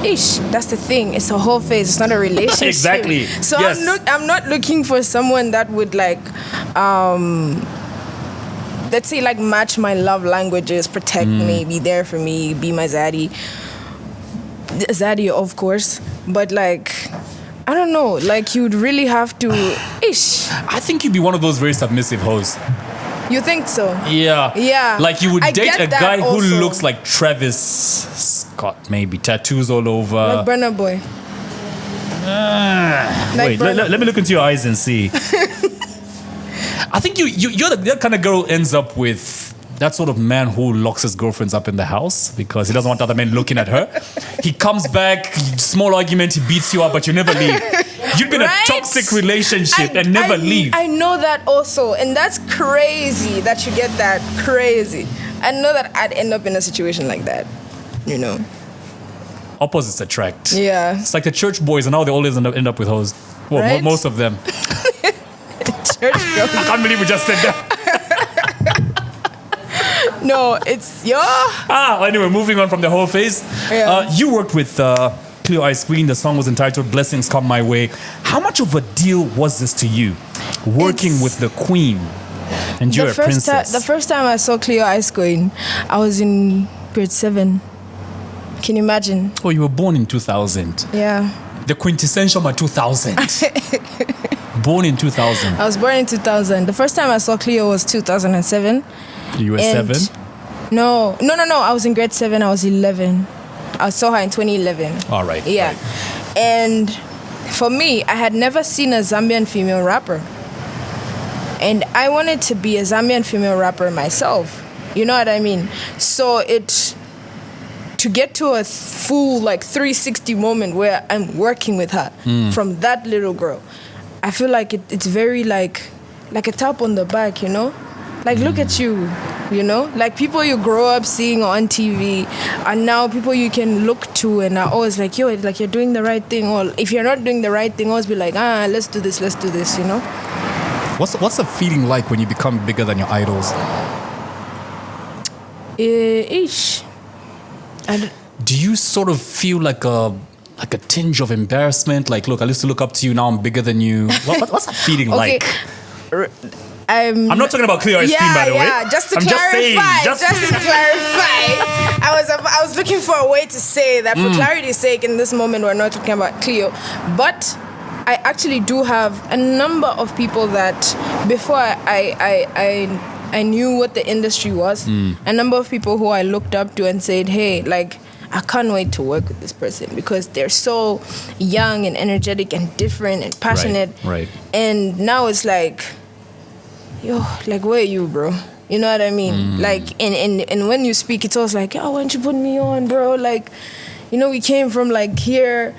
Ish, that's the thing. It's a whole phase. It's not a relationship.
Exactly.
So
yes.
I'm not looking for someone that would let's say match my love languages, protect me, be there for me, be my zaddy. Zaddy, of course. But I don't know. You'd really have to. Ish.
I think you'd be one of those very submissive hoes.
You think so?
Yeah.
Yeah.
You would
I
date
get
a
that
guy who
also.
looks like Travis Scott, maybe tattoos all over.
Like Burna Boy.
Wait, let me look into your eyes and see. I think you're the kind of girl who ends up with that sort of man who locks his girlfriends up in the house because he doesn't want other men looking at her. He comes back, small argument, he beats you up, but you never leave. You've been in a toxic relationship and never leave.
I know that also, and that's crazy that you get that. Crazy. I know that I'd end up in a situation like that.
Opposites attract.
Yeah.
It's like the church boys, and now they always end up with hoes. Well,
Right?
most of them.
Church girl.
I can't believe we just said that.
No, it's
Anyway, moving on from the whole phase.
Yeah.
You worked with Cleo Ice Queen. The song was entitled Blessings Come My Way. How much of a deal was this to you, working with the queen? And you're a princess.
The first time I saw Cleo Ice Queen, I was in grade 7. Can you imagine?
Oh, you were born in 2000.
Yeah.
The quintessential 2000. Born in 2000.
I was born in 2000. The first time I saw Cleo was 2007.
You were
And
7?
No. I was in grade 7. I was 11. I saw her in 2011.
All right.
Yeah.
Right.
And for me, I had never seen a Zambian female rapper. And I wanted to be a Zambian female rapper myself. You know what I mean? So to get to a full 360 moment where I'm working with her from that little girl, I feel like it's very like a tap on the back, look at you, people you grow up seeing on TV and now people you can look to and are always like, yo, you're doing the right thing, or if you're not doing the right thing, always be like, let's do this,
What's the feeling like when you become bigger than your idols? Do you sort of feel like a tinge of embarrassment? Look, I used to look up to you, now I'm bigger than you. What's that feeling like? I'm not talking about Cleo Ice Queen, by the way.
Yeah, just to clarify. I was looking for a way to say that for clarity's sake, in this moment, we're not talking about Cleo. But I actually do have a number of people that before I knew what the industry was, a number of people who I looked up to and said, hey, I can't wait to work with this person because they're so young and energetic and different and passionate.
Right.
And now it's yo, where are you, bro? You know what I mean? And when you speak, it's always like, why don't you put me on, bro? We came from here.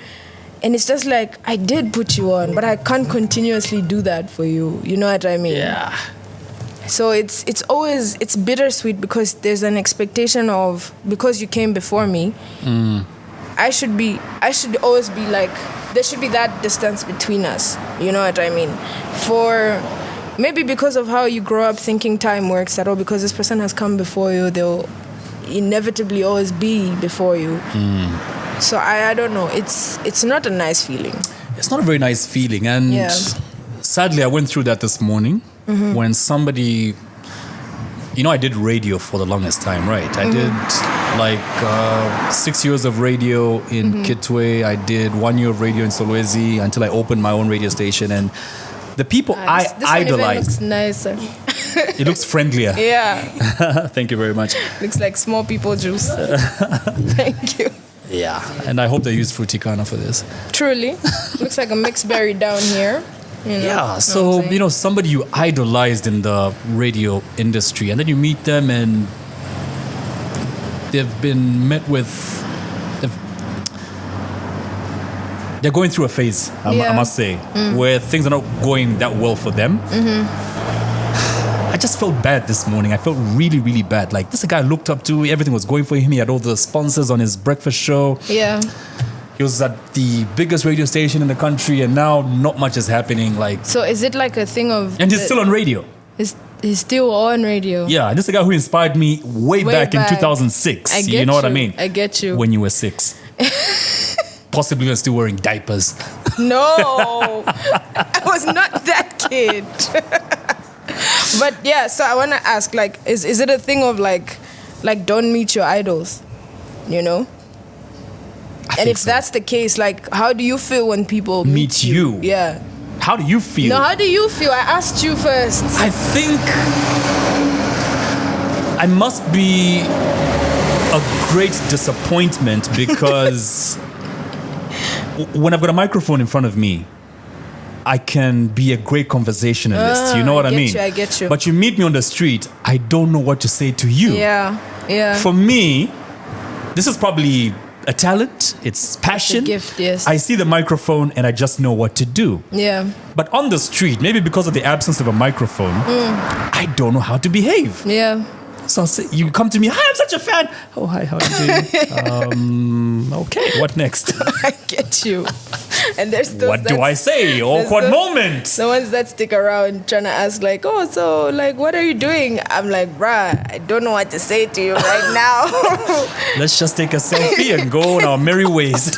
And it's just I did put you on, but I can't continuously do that for you. You know what I mean?
Yeah.
So it's bittersweet because there's an expectation of, because you came before me, I should always be there should be that distance between us. You know what I mean? Maybe because of how you grow up thinking time works, or because this person has come before you, they'll inevitably always be before you. So I don't know. It's not a nice feeling.
It's not a very nice feeling. And sadly, I went through that this morning when somebody... I did radio for the longest time, right? I did 6 years of radio in Kitwe. I did 1 year of radio in Solwezi until I opened my own radio station. And the people I idolized...
This one even looks nicer.
It looks friendlier.
Yeah.
Thank you very much.
Looks like small people juice. Thank you.
Yeah, and I hope they use Fruticana for this.
Truly. Looks like a mixed berry down here. You know,
Yeah,
know what
so,
I'm saying?
somebody you idolized in the radio industry, and then you meet them and they've been met with... They're going through a phase, I must say, where things are not going that well for them. I just felt bad this morning. I felt really, really bad. Like, this is a guy I looked up to. Everything was going for him. He had all the sponsors on his breakfast show.
Yeah.
He was at the biggest radio station in the country, and now not much is happening. Like,
So is it like a thing of...
and he's still on radio.
He's still on radio.
Yeah, this is a guy who inspired me way back in 2006.
I get
You know what I
you.
mean?
I get you.
When you were 6. Possibly you're still wearing diapers.
No, I was not that kid. But yeah, so I want to ask, like, is it a thing of like don't meet your idols, you know?
I
And
think
if
so.
that's the case, like, how do you feel when people meet
you?
Yeah.
How do you feel?
No, how do you feel? I asked you first.
I think I must be a great disappointment because when I've got a microphone in front of me, I can be a great conversationalist. You know what I mean?
I get you.
But you meet me on the street, I don't know what to say to you.
Yeah, yeah.
For me, this is probably a talent. It's passion.
It's a gift, yes.
I see the microphone and I just know what to do.
Yeah,
But on the street, maybe because of the absence of a microphone, I don't know how to behave.
yeah.
So I'll say, you come to me, hi, I'm such a fan. Oh, hi, how are you doing? Okay, what next?
I get you. And there's those
What do I say? Awkward
those-
moment.
the ones that stick around trying to ask, like, oh, so, like, what are you doing? I'm like, bruh, I don't know what to say to you right now.
Let's just take a selfie and go on our merry ways.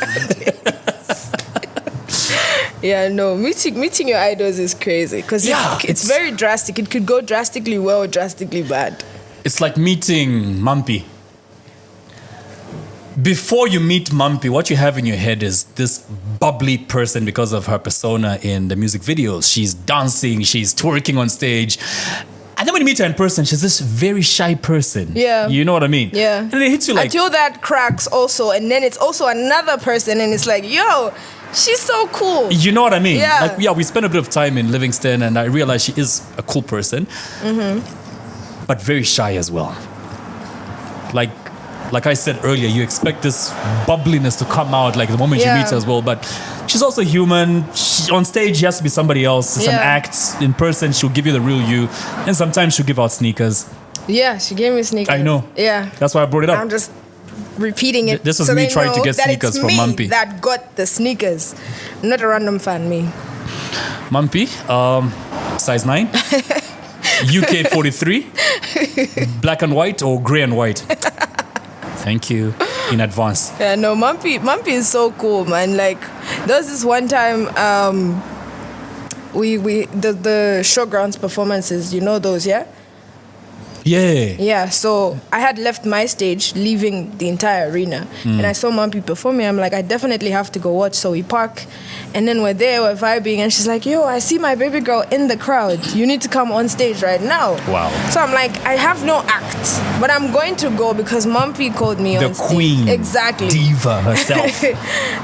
Yeah, no, meeting your idols is crazy because
Yeah,
it's very drastic. It could go drastically well or drastically bad.
It's like meeting Mumpy. Before you meet Mumpy, what you have in your head is this bubbly person because of her persona in the music videos. She's dancing, she's twerking on stage. And then when you meet her in person, she's this very shy person.
Yeah.
You know what I mean?
Yeah.
And it hits you like,
Until that cracks also, and then it's also another person, and it's like, yo, she's so cool.
you know what I mean?
Yeah.
Like, yeah, we spent a bit of time in Livingston and I realized she is a cool person. But very shy as well. Like I said earlier, you expect this bubbliness to come out like the moment you
Yeah.
meet her as well. But she's also human. On stage, she has to be somebody else. It's an
Yeah.
act. In person, she'll give you the real you. And sometimes she'll give out sneakers.
Yeah, she gave me sneakers.
I know.
Yeah.
That's why I brought it up.
I'm just repeating it.
This was
so
me
they
trying to
know
get
that
sneakers
it's
for
me
Mumpy.
that got the sneakers, not a random fan. Me.
Mumpy, size 9, UK 43, black and white or grey and white? Thank you in advance.
Yeah, no, Mumpy is so cool, man. Like, there was this one time, the showgrounds performances, you know those, yeah?
Yeah.
Yeah, so I had left my stage, leaving the entire arena, and I saw Mumpy performing. I'm like, I definitely have to go watch. So we park, and then we're there, we're vibing, and she's like, yo, I see my baby girl in the crowd. You need to come on stage right now.
Wow.
So I'm like, I have no act, but I'm going to go because Mumpy called me
The
on stage.
queen.
Exactly.
Diva herself.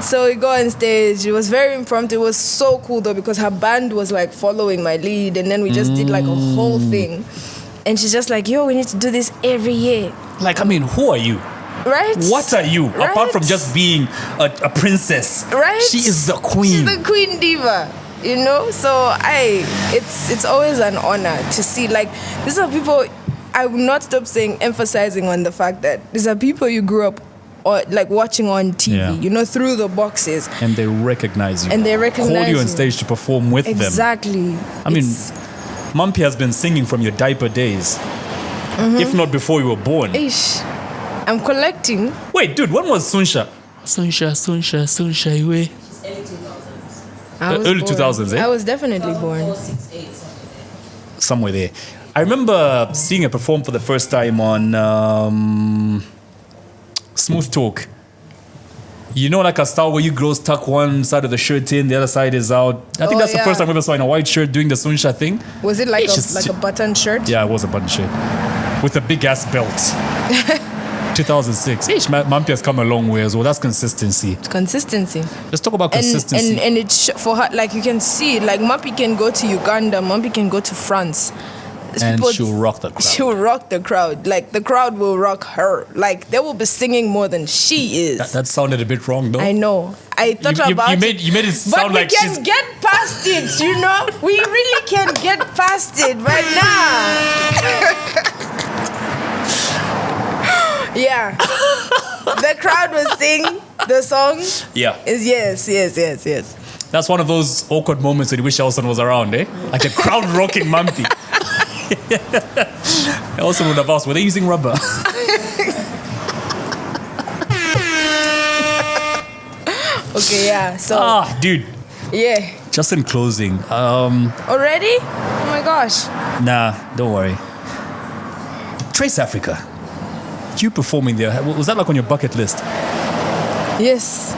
So we go on stage. It was very impromptu. It was so cool though because her band was like following my lead, and then we just did like a whole thing. And she's just like, yo, we need to do this every year.
Like, I mean, who are you?
Right?
What are you?
Right?
Apart from just being a princess.
Right?
She is the queen.
She's the queen diva. You know? So it's always an honor to see, like, these are people, I will not stop emphasizing on the fact that these are people you grew up or like watching on TV,
Yeah.
you know, through the boxes.
And they recognize you.
And they recognize
Call you on
you.
stage to perform with them.
Exactly.
I mean,
It's-
Mumpy has been singing from your diaper days. If not before you were born.
Ish. I'm collecting.
Wait, dude, when was Sunsha? Sunsha, iwe.
I was
Early
born.
2000s, eh?
I was definitely born.
Somewhere there. I remember seeing her perform for the first time on Smooth Talk. You know, like a style where you girls tuck one side of the shirt in, the other side is out. I think
Oh,
that's the
yeah.
first time I ever saw in a white shirt doing the Sunsha thing.
Was it like
It's just-
a button shirt?
Yeah, it was a button shirt with a big ass belt. 2006. Ish, Mampi has come a long way as well. That's consistency.
Consistency.
Let's talk about consistency.
And it's for her, like you can see, like Mampi can go to Uganda, Mampi can go to France.
And she'll rock the crowd.
She'll rock the crowd. Like the crowd will rock her. Like they will be singing more than she is.
That sounded a bit wrong, though.
I know. I thought about it.
You made it sound like
she's... But we can get past it, you know? We really can get past it right now. Yeah. The crowd will sing the song.
Yeah.
Yes.
That's one of those awkward moments when you wish Elson was around, eh? Like the crowd rocking Mampi. Elson would have asked, were they using rubber?
Okay, yeah. So
dude.
Yeah.
Just in closing.
Already? Oh my gosh.
Nah, don't worry. Trace Africa. You performing there, was that like on your bucket list?
Yes.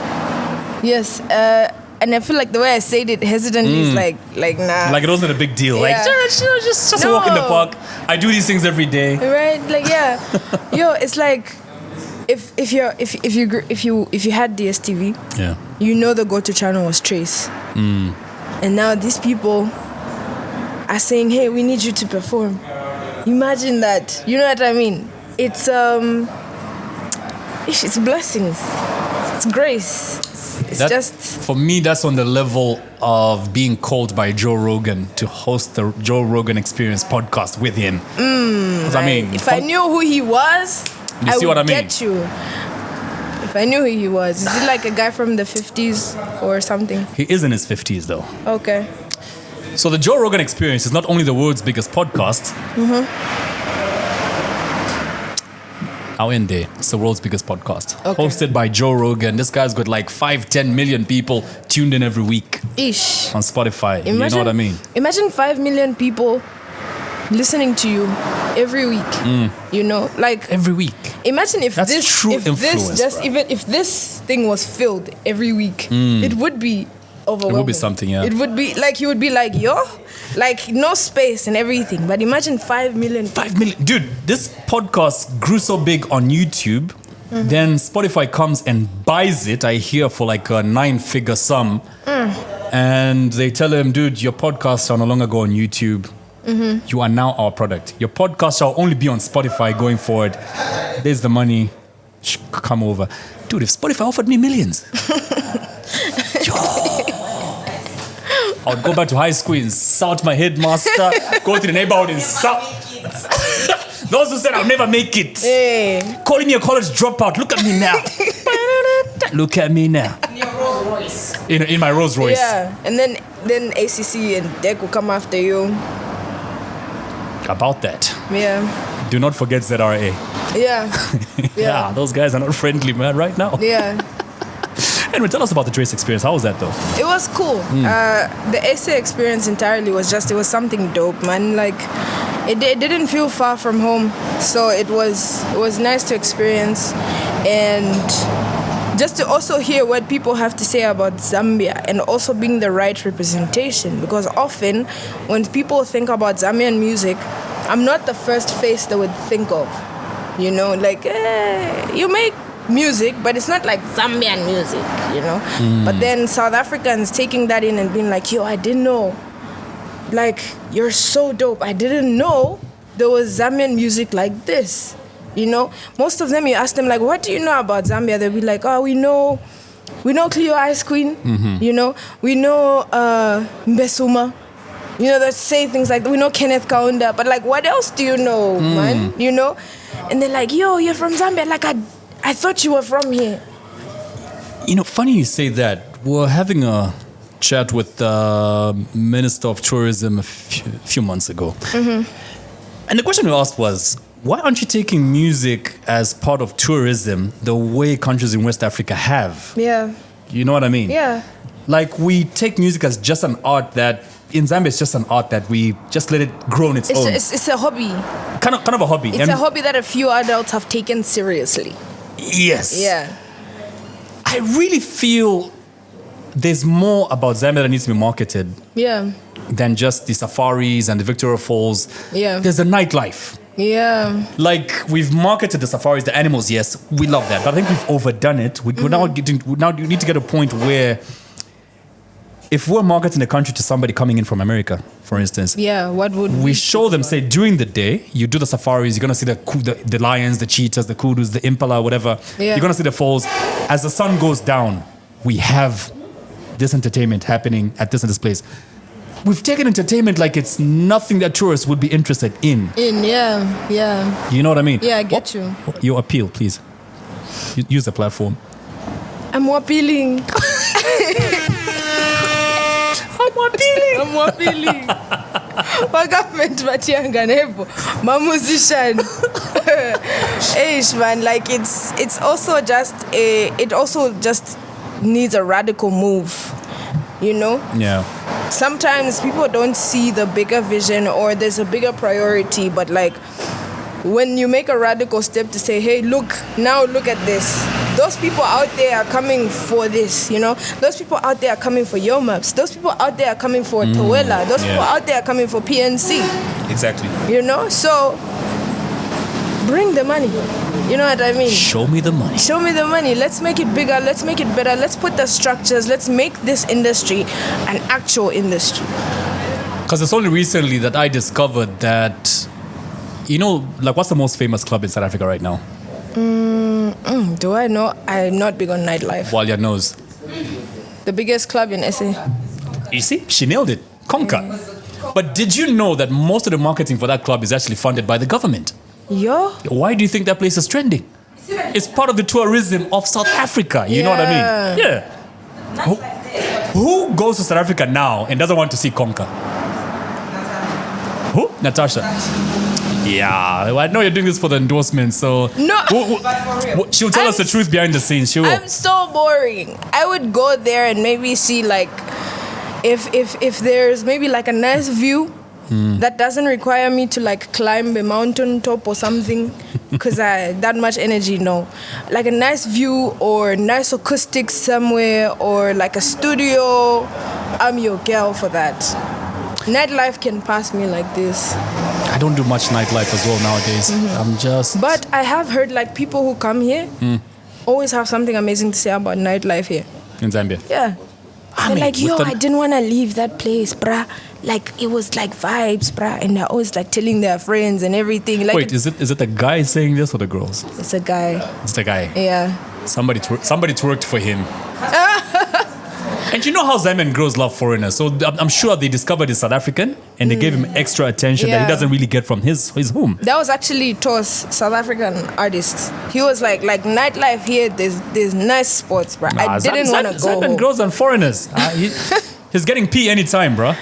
And I feel like the way I said it hesitantly is like nah.
Like it wasn't a big deal.
Yeah.
Like just a walk in the park. I do these things every day.
Right? Like yeah. Yo, it's like if you had DSTV,
yeah,
you know the go-to channel was Trace. And now these people are saying, hey, we need you to perform. Imagine that. You know what I mean? It's blessings. It's grace. It's just
for me. That's on the level of being called by Joe Rogan to host the Joe Rogan Experience podcast with him. I mean,
if I knew who he was, I would get you. If I knew who he was, is he like a guy from the 50s or something?
He is in his 50s though.
Okay.
So the Joe Rogan Experience is not only the world's biggest podcast. Our end day. It's the world's biggest podcast.
Okay.
Hosted by Joe Rogan. This guy's got like 5-10 million people tuned in every week
Ish.
on Spotify. You know what I mean?
Imagine 5 million people listening to you every week. You know, like
every week.
Imagine if
That's
this,
true
if
influence,
this, just
bro.
even if this thing was filled every week, it would be overwhelming.
It would be something, yeah.
It would be like you would be like, yo, like no space and everything. But imagine 5 million.
5 million. Dude, this podcast grew so big on YouTube. Then Spotify comes and buys it, I hear, for like a 9-figure sum. And they tell him, dude, your podcast shall no longer go on YouTube. You are now our product. Your podcast shall only be on Spotify going forward. There's the money. Come over. Dude, if Spotify offered me millions, I would go back to high school, insult my headmaster, go to the neighborhood, insult. Those who said I'll never make it.
Hey.
Calling me a college dropout. Look at me now. Look at me now.
In your Rolls Royce.
In my Rolls Royce.
Yeah, and then ACC and Deck will come after you.
About that.
Yeah.
Do not forget ZRA.
Yeah.
Yeah, those guys are not friendly, man, right now.
Yeah.
Anyway, tell us about the Trace experience. How was that, though?
It was cool. The essay experience entirely was just, it was something dope, man. Like, it didn't feel far from home. So it was nice to experience. And just to also hear what people have to say about Zambia and also being the right representation. Because often, when people think about Zambian music, I'm not the first face they would think of. You know, like, you make music, but it's not like Zambian music, you know. But then South Africans taking that in and being like, yo, I didn't know. Like, you're so dope. I didn't know there was Zambian music like this. You know, most of them, you ask them, like, what do you know about Zambia? They'll be like, oh, we know Cleo Ice Queen, you know, we know Mbesuma, you know, that say things like, we know Kenneth Kaunda, but like, what else do you know, man? You know? And they're like, yo, you're from Zambia. Like, I thought you were from here.
You know, funny you say that. We're having a chat with the Minister of Tourism a few months ago. And the question we asked was, why aren't you taking music as part of tourism the way countries in West Africa have?
Yeah.
You know what I mean?
Yeah.
Like, we take music as just an art that, in Zambia, it's just an art that we just let it grow on its own.
It's a hobby.
Kind of a hobby.
It's a hobby that a few adults have taken seriously.
Yes.
Yeah.
I really feel there's more about Zambia that needs to be marketed
Yeah.
than just the safaris and the Victoria Falls.
Yeah.
There's a nightlife.
Yeah.
Like, we've marketed the safaris, the animals, yes, we love that. But I think we've overdone it. We're now you need to get a point where if we're marketing the country to somebody coming in from America, for instance,
Yeah, what would
we show them, say, during the day, you do the safaris, you're going to see the lions, the cheetahs, the kudus, the impala, whatever.
Yeah.
You're going to see the falls. As the sun goes down, we have this entertainment happening at this and this place. We've taken entertainment like it's nothing that tourists would be interested in.
Yeah.
You know what I mean?
Yeah, I get you.
Your appeal, please. Use the platform.
I'm appealing. I'm appealing. My government, Matianga Nebo, my musician. Eish, man, like it's also just it also just needs a radical move, you know?
Yeah.
Sometimes people don't see the bigger vision or there's a bigger priority, but like when you make a radical step to say, hey, look at this. Those people out there are coming for this, you know? Those people out there are coming for Yo Maps. Those people out there are coming for Tawela. Those people out there are coming for PNC.
Exactly.
You know? So bring the money. You know what I mean?
Show me the money.
Show me the money. Let's make it bigger. Let's make it better. Let's put the structures. Let's make this industry an actual industry.
Because it's only recently that I discovered that, you know, like, what's the most famous club in South Africa right now?
Do I know? I'm not big on nightlife.
Walia knows.
The biggest club in SA.
You see, she nailed it. Conca. But did you know that most of the marketing for that club is actually funded by the government?
Yo.
Why do you think that place is trending? It's part of the tourism of South Africa. You know what I mean? Yeah. Who goes to South Africa now and doesn't want to see Conca? Who? Natasha. Yeah, I know you're doing this for the endorsement, so
No.
she'll tell us the truth behind the scenes. She will.
I'm so boring. I would go there and maybe see like if there's maybe like a nice view that doesn't require me to like climb a mountain top or something because I that much energy, no. Like a nice view or nice acoustics somewhere or like a studio. I'm your girl for that. Nightlife can pass me like this.
I don't do much nightlife as well nowadays. I'm just...
But I have heard like people who come here always have something amazing to say about nightlife here.
In Zambia.
Yeah.
I
They're
mean,
like, yo,
with
I didn't want to leave that place, bruh. Like, it was like vibes, bruh. And they're always like telling their friends and everything. Like,
Wait, is it the guy saying this or the girls?
it's a guy.
It's the guy.
Yeah.
Somebody twerked for him. And you know how Zambian girls love foreigners. So I'm sure they discovered he's South African and they gave him extra attention that he
Yeah.
doesn't really get from his home.
That was actually Tos, South African artist. He was like nightlife here, there's nice spots, bruh. I didn't want to go
Zambian
home.
girls and foreigners. He's getting pee anytime, bro.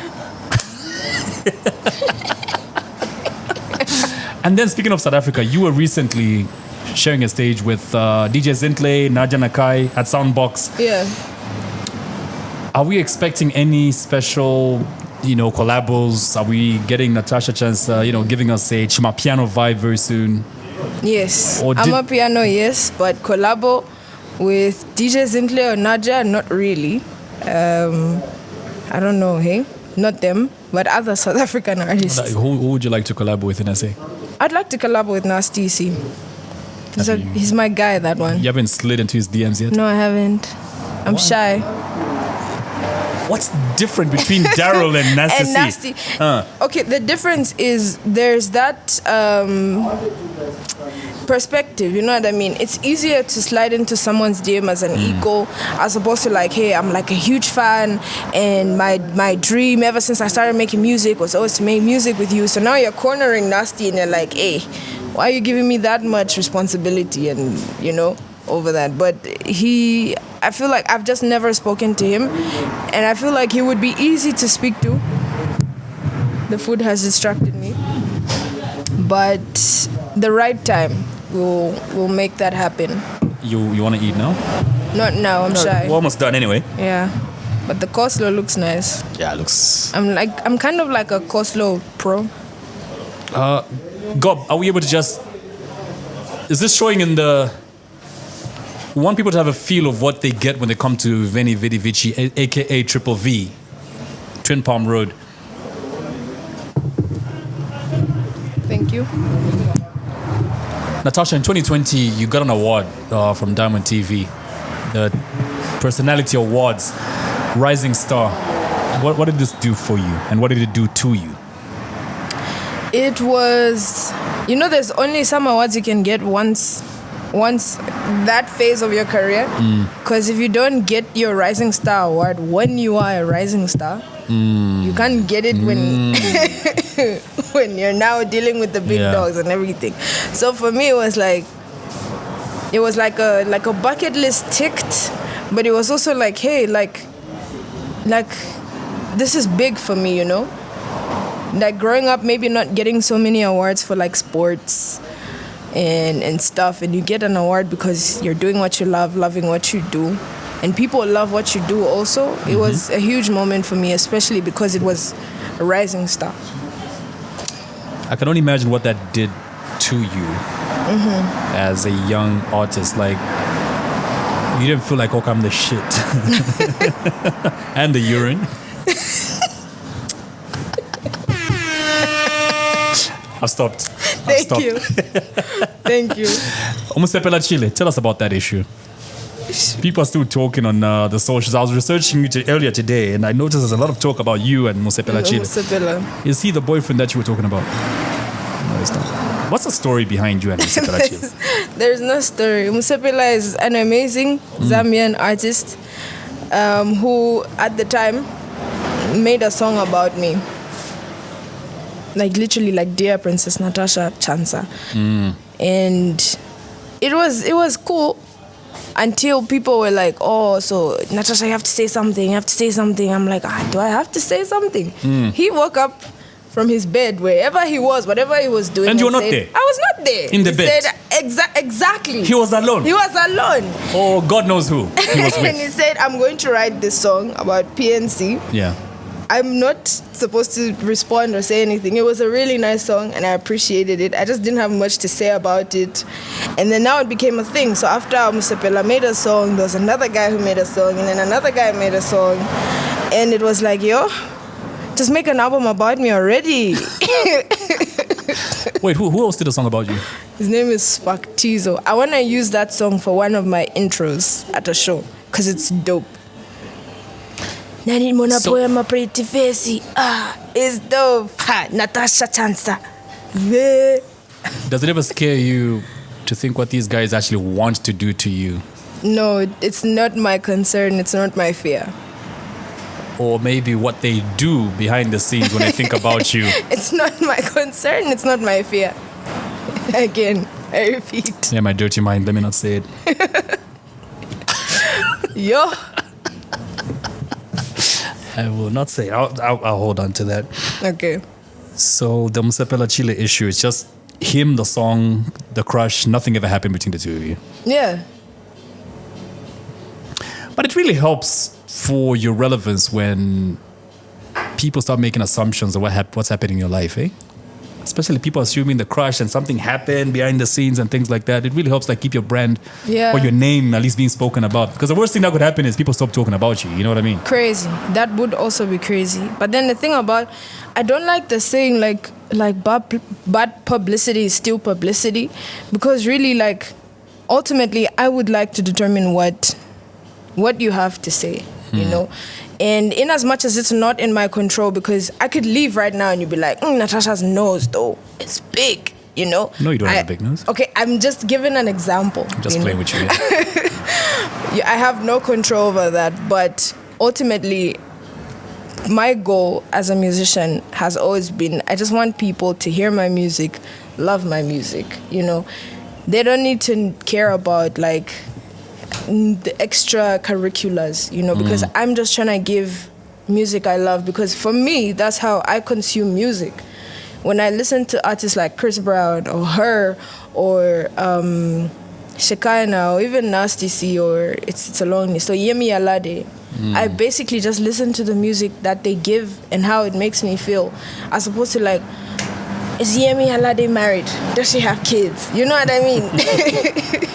And then speaking of South Africa, you were recently sharing a stage with DJ Zintle, Nadia Nakai at Soundbox.
Yeah.
Are we expecting any special, collabos? Are we getting Natasha Chansa, giving us a Chima Piano vibe very soon?
Yes.
Or
I'm a piano, yes, but collabo with DJ Zintle or Nadia, not really. I don't know, hey? Not them, but other South African artists.
Who would you like to collab with in SA?
I'd like to collab with Nasty C. He's my guy, that one.
You haven't slid into his DMs yet?
No, I haven't. I'm shy.
What's different between Daryl and Nasty
And Nasty. Okay, the difference is there's that perspective, you know what I mean? It's easier to slide into someone's DM as an equal as opposed to like, hey, I'm like a huge fan and my dream ever since I started making music was always to make music with you. So now you're cornering Nasty and you're like, hey, why are you giving me that much responsibility and, over that? But I feel like I've just never spoken to him and I feel like he would be easy to speak to. The food has distracted me. But the right time will make that happen.
You want to eat now?
Not now, I'm shy.
We're almost done anyway.
Yeah. But the coleslaw looks nice.
Yeah, it looks...
I'm kind of like a coleslaw pro.
Gob, are we able to just... Is this showing in the... We want people to have a feel of what they get when they come to Veni Vidi Vici, a.k.a. Triple V, Twin Palm Road.
Thank you.
Natasha, in 2020, you got an award from Diamond TV, the Personality Awards, Rising Star. What did this do for you, and what did it do to you?
It was, there's only some awards you can get once that phase of your career. Because if you don't get your Rising Star award when you are a rising star, you can't get it when when you're now dealing with the big dogs and everything. So for me, it was like a bucket list ticked, but it was also like, hey, like this is big for me, Like growing up, maybe not getting so many awards for like sports and stuff, and you get an award because you're doing what you love, loving what you do, and people love what you do also. It was a huge moment for me, especially because it was a rising star.
I can only imagine what that did to you as a young artist. Like, you didn't feel like, okay, I'm the shit. And the urine. I've stopped.
Thank you. Thank you.
Umusepela Chile, tell us about that issue. People are still talking on the socials. I was researching it earlier today, and I noticed there's a lot of talk about you and Musepela Chile.
Musepela.
Is he the boyfriend that you were talking about? No, he's not. What's the story behind you and Musepela Chile?
There's no story. Musepela is an amazing Zambian artist who, at the time, made a song about me. Like literally, like Dear Princess Natasha Chansa, and it was cool until people were like, "Oh, so Natasha, you have to say something. You have to say something." I'm like, do I have to say something? He woke up from his bed, wherever he was, whatever he was doing,
and you were not
said,
there.
I was not there.
In the bed.
Said, exactly.
He was alone.
He was alone.
Oh, God knows who he was with.
And he said, "I'm going to write this song about PNC."
Yeah.
I'm not supposed to respond or say anything. It was a really nice song and I appreciated it. I just didn't have much to say about it. And then now it became a thing. So after Musepela made a song, there was another guy who made a song, and then another guy made a song. And it was like, yo, just make an album about me already.
Wait, who else did a song about you?
His name is Spaktizo. I want to use that song for one of my intros at a show because it's dope. Nani mona poema pretty face. It's dope. Natasha Chansa. Yeah.
Does it ever scare you to think what these guys actually want to do to you?
No, it's not my concern. It's not my fear.
Or maybe what they do behind the scenes when they think about you?
It's not my concern. It's not my fear. Again, I repeat.
Yeah, my dirty mind. Let me not say it.
Yo.
I will not say. I'll hold on to that.
Okay.
So the Musepela Chile issue is just him, the song, the crush. Nothing ever happened between the two of you.
Yeah.
But it really helps for your relevance when people start making assumptions of what's happening in your life, eh? Especially people assuming the crush and something happened behind the scenes and things like that. It really helps like keep your brand or your name at least being spoken about. Because the worst thing that could happen is people stop talking about you. You know what I mean?
Crazy. That would also be crazy. But then the thing about, I don't like the saying like bad publicity is still publicity. Because really like, ultimately, I would like to determine what you have to say, you know? And in as much as it's not in my control, because I could leave right now and you'd be like, Natasha's nose, though, it's big, you know?
No, you don't have a big nose.
Okay, I'm just giving an example.
I'm just playing with you.
Yeah, I have no control over that. But ultimately, my goal as a musician has always been, I just want people to hear my music, love my music, you know? They don't need to care about, like, the extracurriculars, you know, because I'm just trying to give music I love, because for me, that's how I consume music. When I listen to artists like Chris Brown or Her or Shekinah or even Nasty C or It's a Lonely, so Yemi Alade, I basically just listen to the music that they give and how it makes me feel, as opposed to like, is Yemi Alade married? Does she have kids? You know what I mean?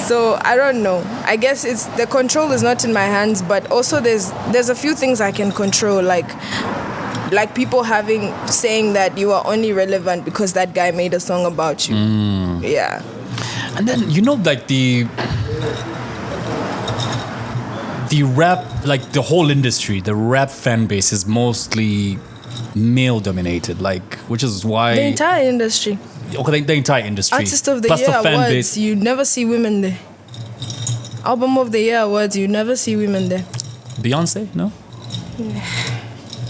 So I don't know. I guess it's the control is not in my hands, but also there's a few things I can control. Like like people saying that you are only relevant because that guy made a song about you. Yeah.
And then like the rap, like the whole industry, the rap fan base is mostly male dominated, like, which is why
The entire industry.
Okay, the entire industry.
Artist of the
plus
Year
the fan
awards,
base.
you never see women there. Album of the Year awards, you never see women there.
Beyonce, no?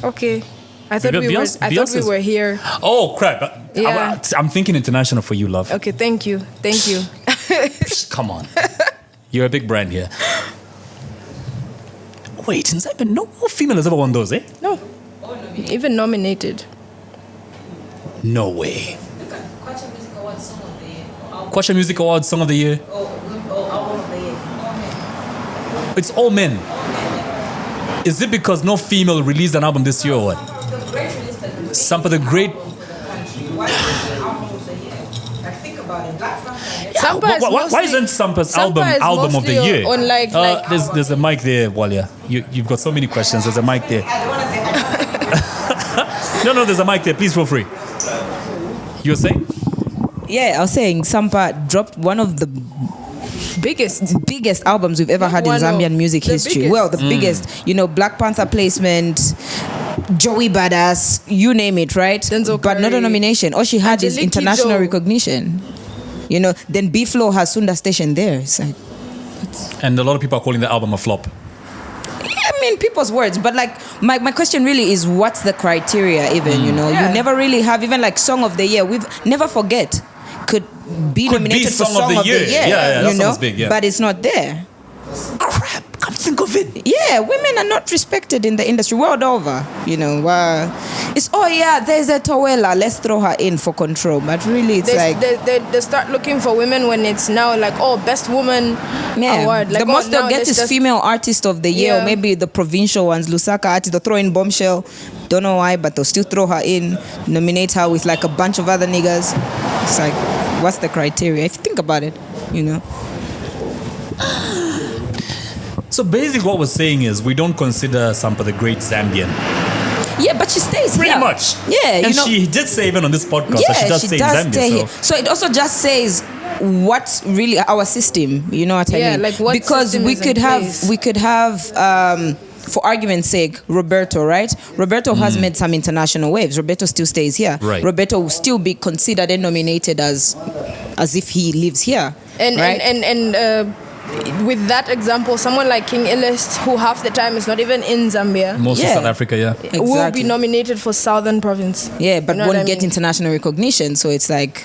Okay. I thought
Beyonce's-
we were here.
Oh crap!
Yeah.
I'm thinking international for you, love.
Okay, thank you.
Come on, you're a big brand here. Wait, in Zambian, no female has ever won those, eh?
No. Even nominated.
No way. Kwacha Music Awards Song of the Year. It's all men. Is it because no female released an album this year or what? Sampa the Great. Why isn't Sampa's album of the year?
On like
there's a mic there, Walia. You've got so many questions. There's a mic there. No, there's a mic there. Please feel free. You were saying?
Yeah, I was saying Sampa dropped one of the biggest albums we've ever had in Zambian music history.
Biggest.
Well, the biggest. Black Panther placement, Joey Badass, you name it, right?
Denzel
but not a
Curry,
nomination. All she had is
Angelique
international
Kidjo.
recognition. Then B-Flow has Sunda Station there. It's like,
And a lot of people are calling the album a flop.
I mean, people's words, but like my question really is, what's the criteria even? You never really have even like Song of the Year. We've never forget could be nominated for Song of the Year.
Yeah, that sounds big. Yeah,
but it's not there.
Crap! Come think of it.
Yeah, women are not respected in the industry world over. It's there's a Tawela, let's throw her in for control. But really, it's
they start looking for women when it's now like best woman award. Like,
the most they'll get is
just
female artist of the year, or maybe the provincial ones. Lusaka artist, they'll throw in Bombshell. Don't know why, but they'll still throw her in, nominate her with like a bunch of other niggas. It's like, what's the criteria? If you think about it,
So basically what we're saying is we don't consider Sampa the Great Zambian.
Yeah, but she stays
Pretty
here.
much.
Yeah,
and she did say even on this podcast that she does stay in Zambia.
Stay here. So it also just says what's really our system. You know what I mean?
Like what
because
system
we
is
could
in
have
place.
we could have for argument's sake, Roberto, right? Roberto has made some international waves. Roberto still stays here.
Right.
Roberto will still be considered and nominated as if he lives here.
And with that example, someone like King Illest, who half the time is not even in Zambia,
Most of South Africa, yeah.
will
Exactly.
be nominated for Southern Province.
Yeah, but
You know
won't
what I
get
mean?
international recognition. So it's like,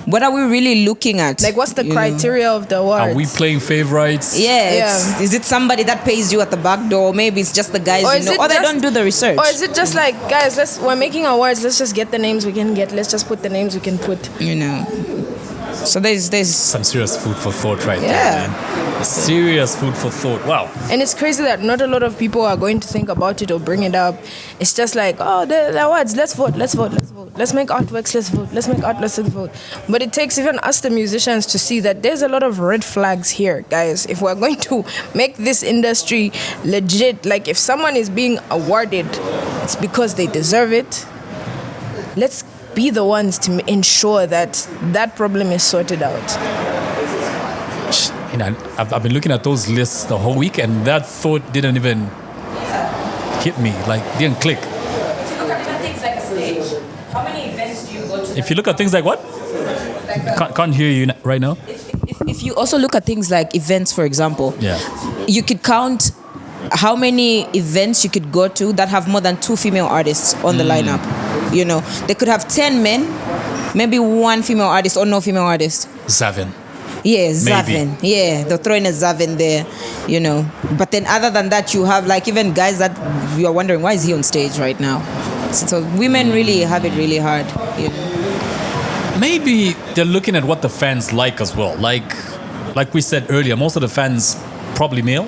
what are we really looking at?
Like, what's the
You know?
criteria of the awards?
Are we playing favorites?
Yeah. Is it somebody that pays you at the back door? Maybe it's just the guys
Or
you
is
know.
it
Or they
just-
don't do the research.
Or is it just like, guys, we're making awards, let's just get the names we can get, let's just put the names we can put.
So there's
Some serious food for thought right
Yeah.
there, man. Serious food for thought. Wow.
And it's crazy that not a lot of people are going to think about it or bring it up. It's just like, the awards, let's vote. Let's make artworks, let's vote. Let's make art, let's vote. But it takes even us, the musicians, to see that there's a lot of red flags here, guys. If we're going to make this industry legit, like if someone is being awarded, it's because they deserve it. Let's be the ones to ensure that that problem is sorted out.
I've been looking at those lists the whole week, and that thought didn't even hit me. Like, didn't click.
look at things like a stage. How many events do you go to?
If you look at things like what? Can't hear you right now.
If you also look at things like events, for example,
Yeah.
you could count how many events you could go to that have more than 2 female artists on the lineup. They could have 10 men, maybe 1 female artist or no female artist.
Seven.
Yeah,
Maybe.
Zavin. Yeah, they're throwing a Zavin there, But then other than that, you have like even guys that you are wondering, why is he on stage right now? So women really have it really hard,
Maybe they're looking at what the fans like as well. Like we said earlier, most of the fans probably male.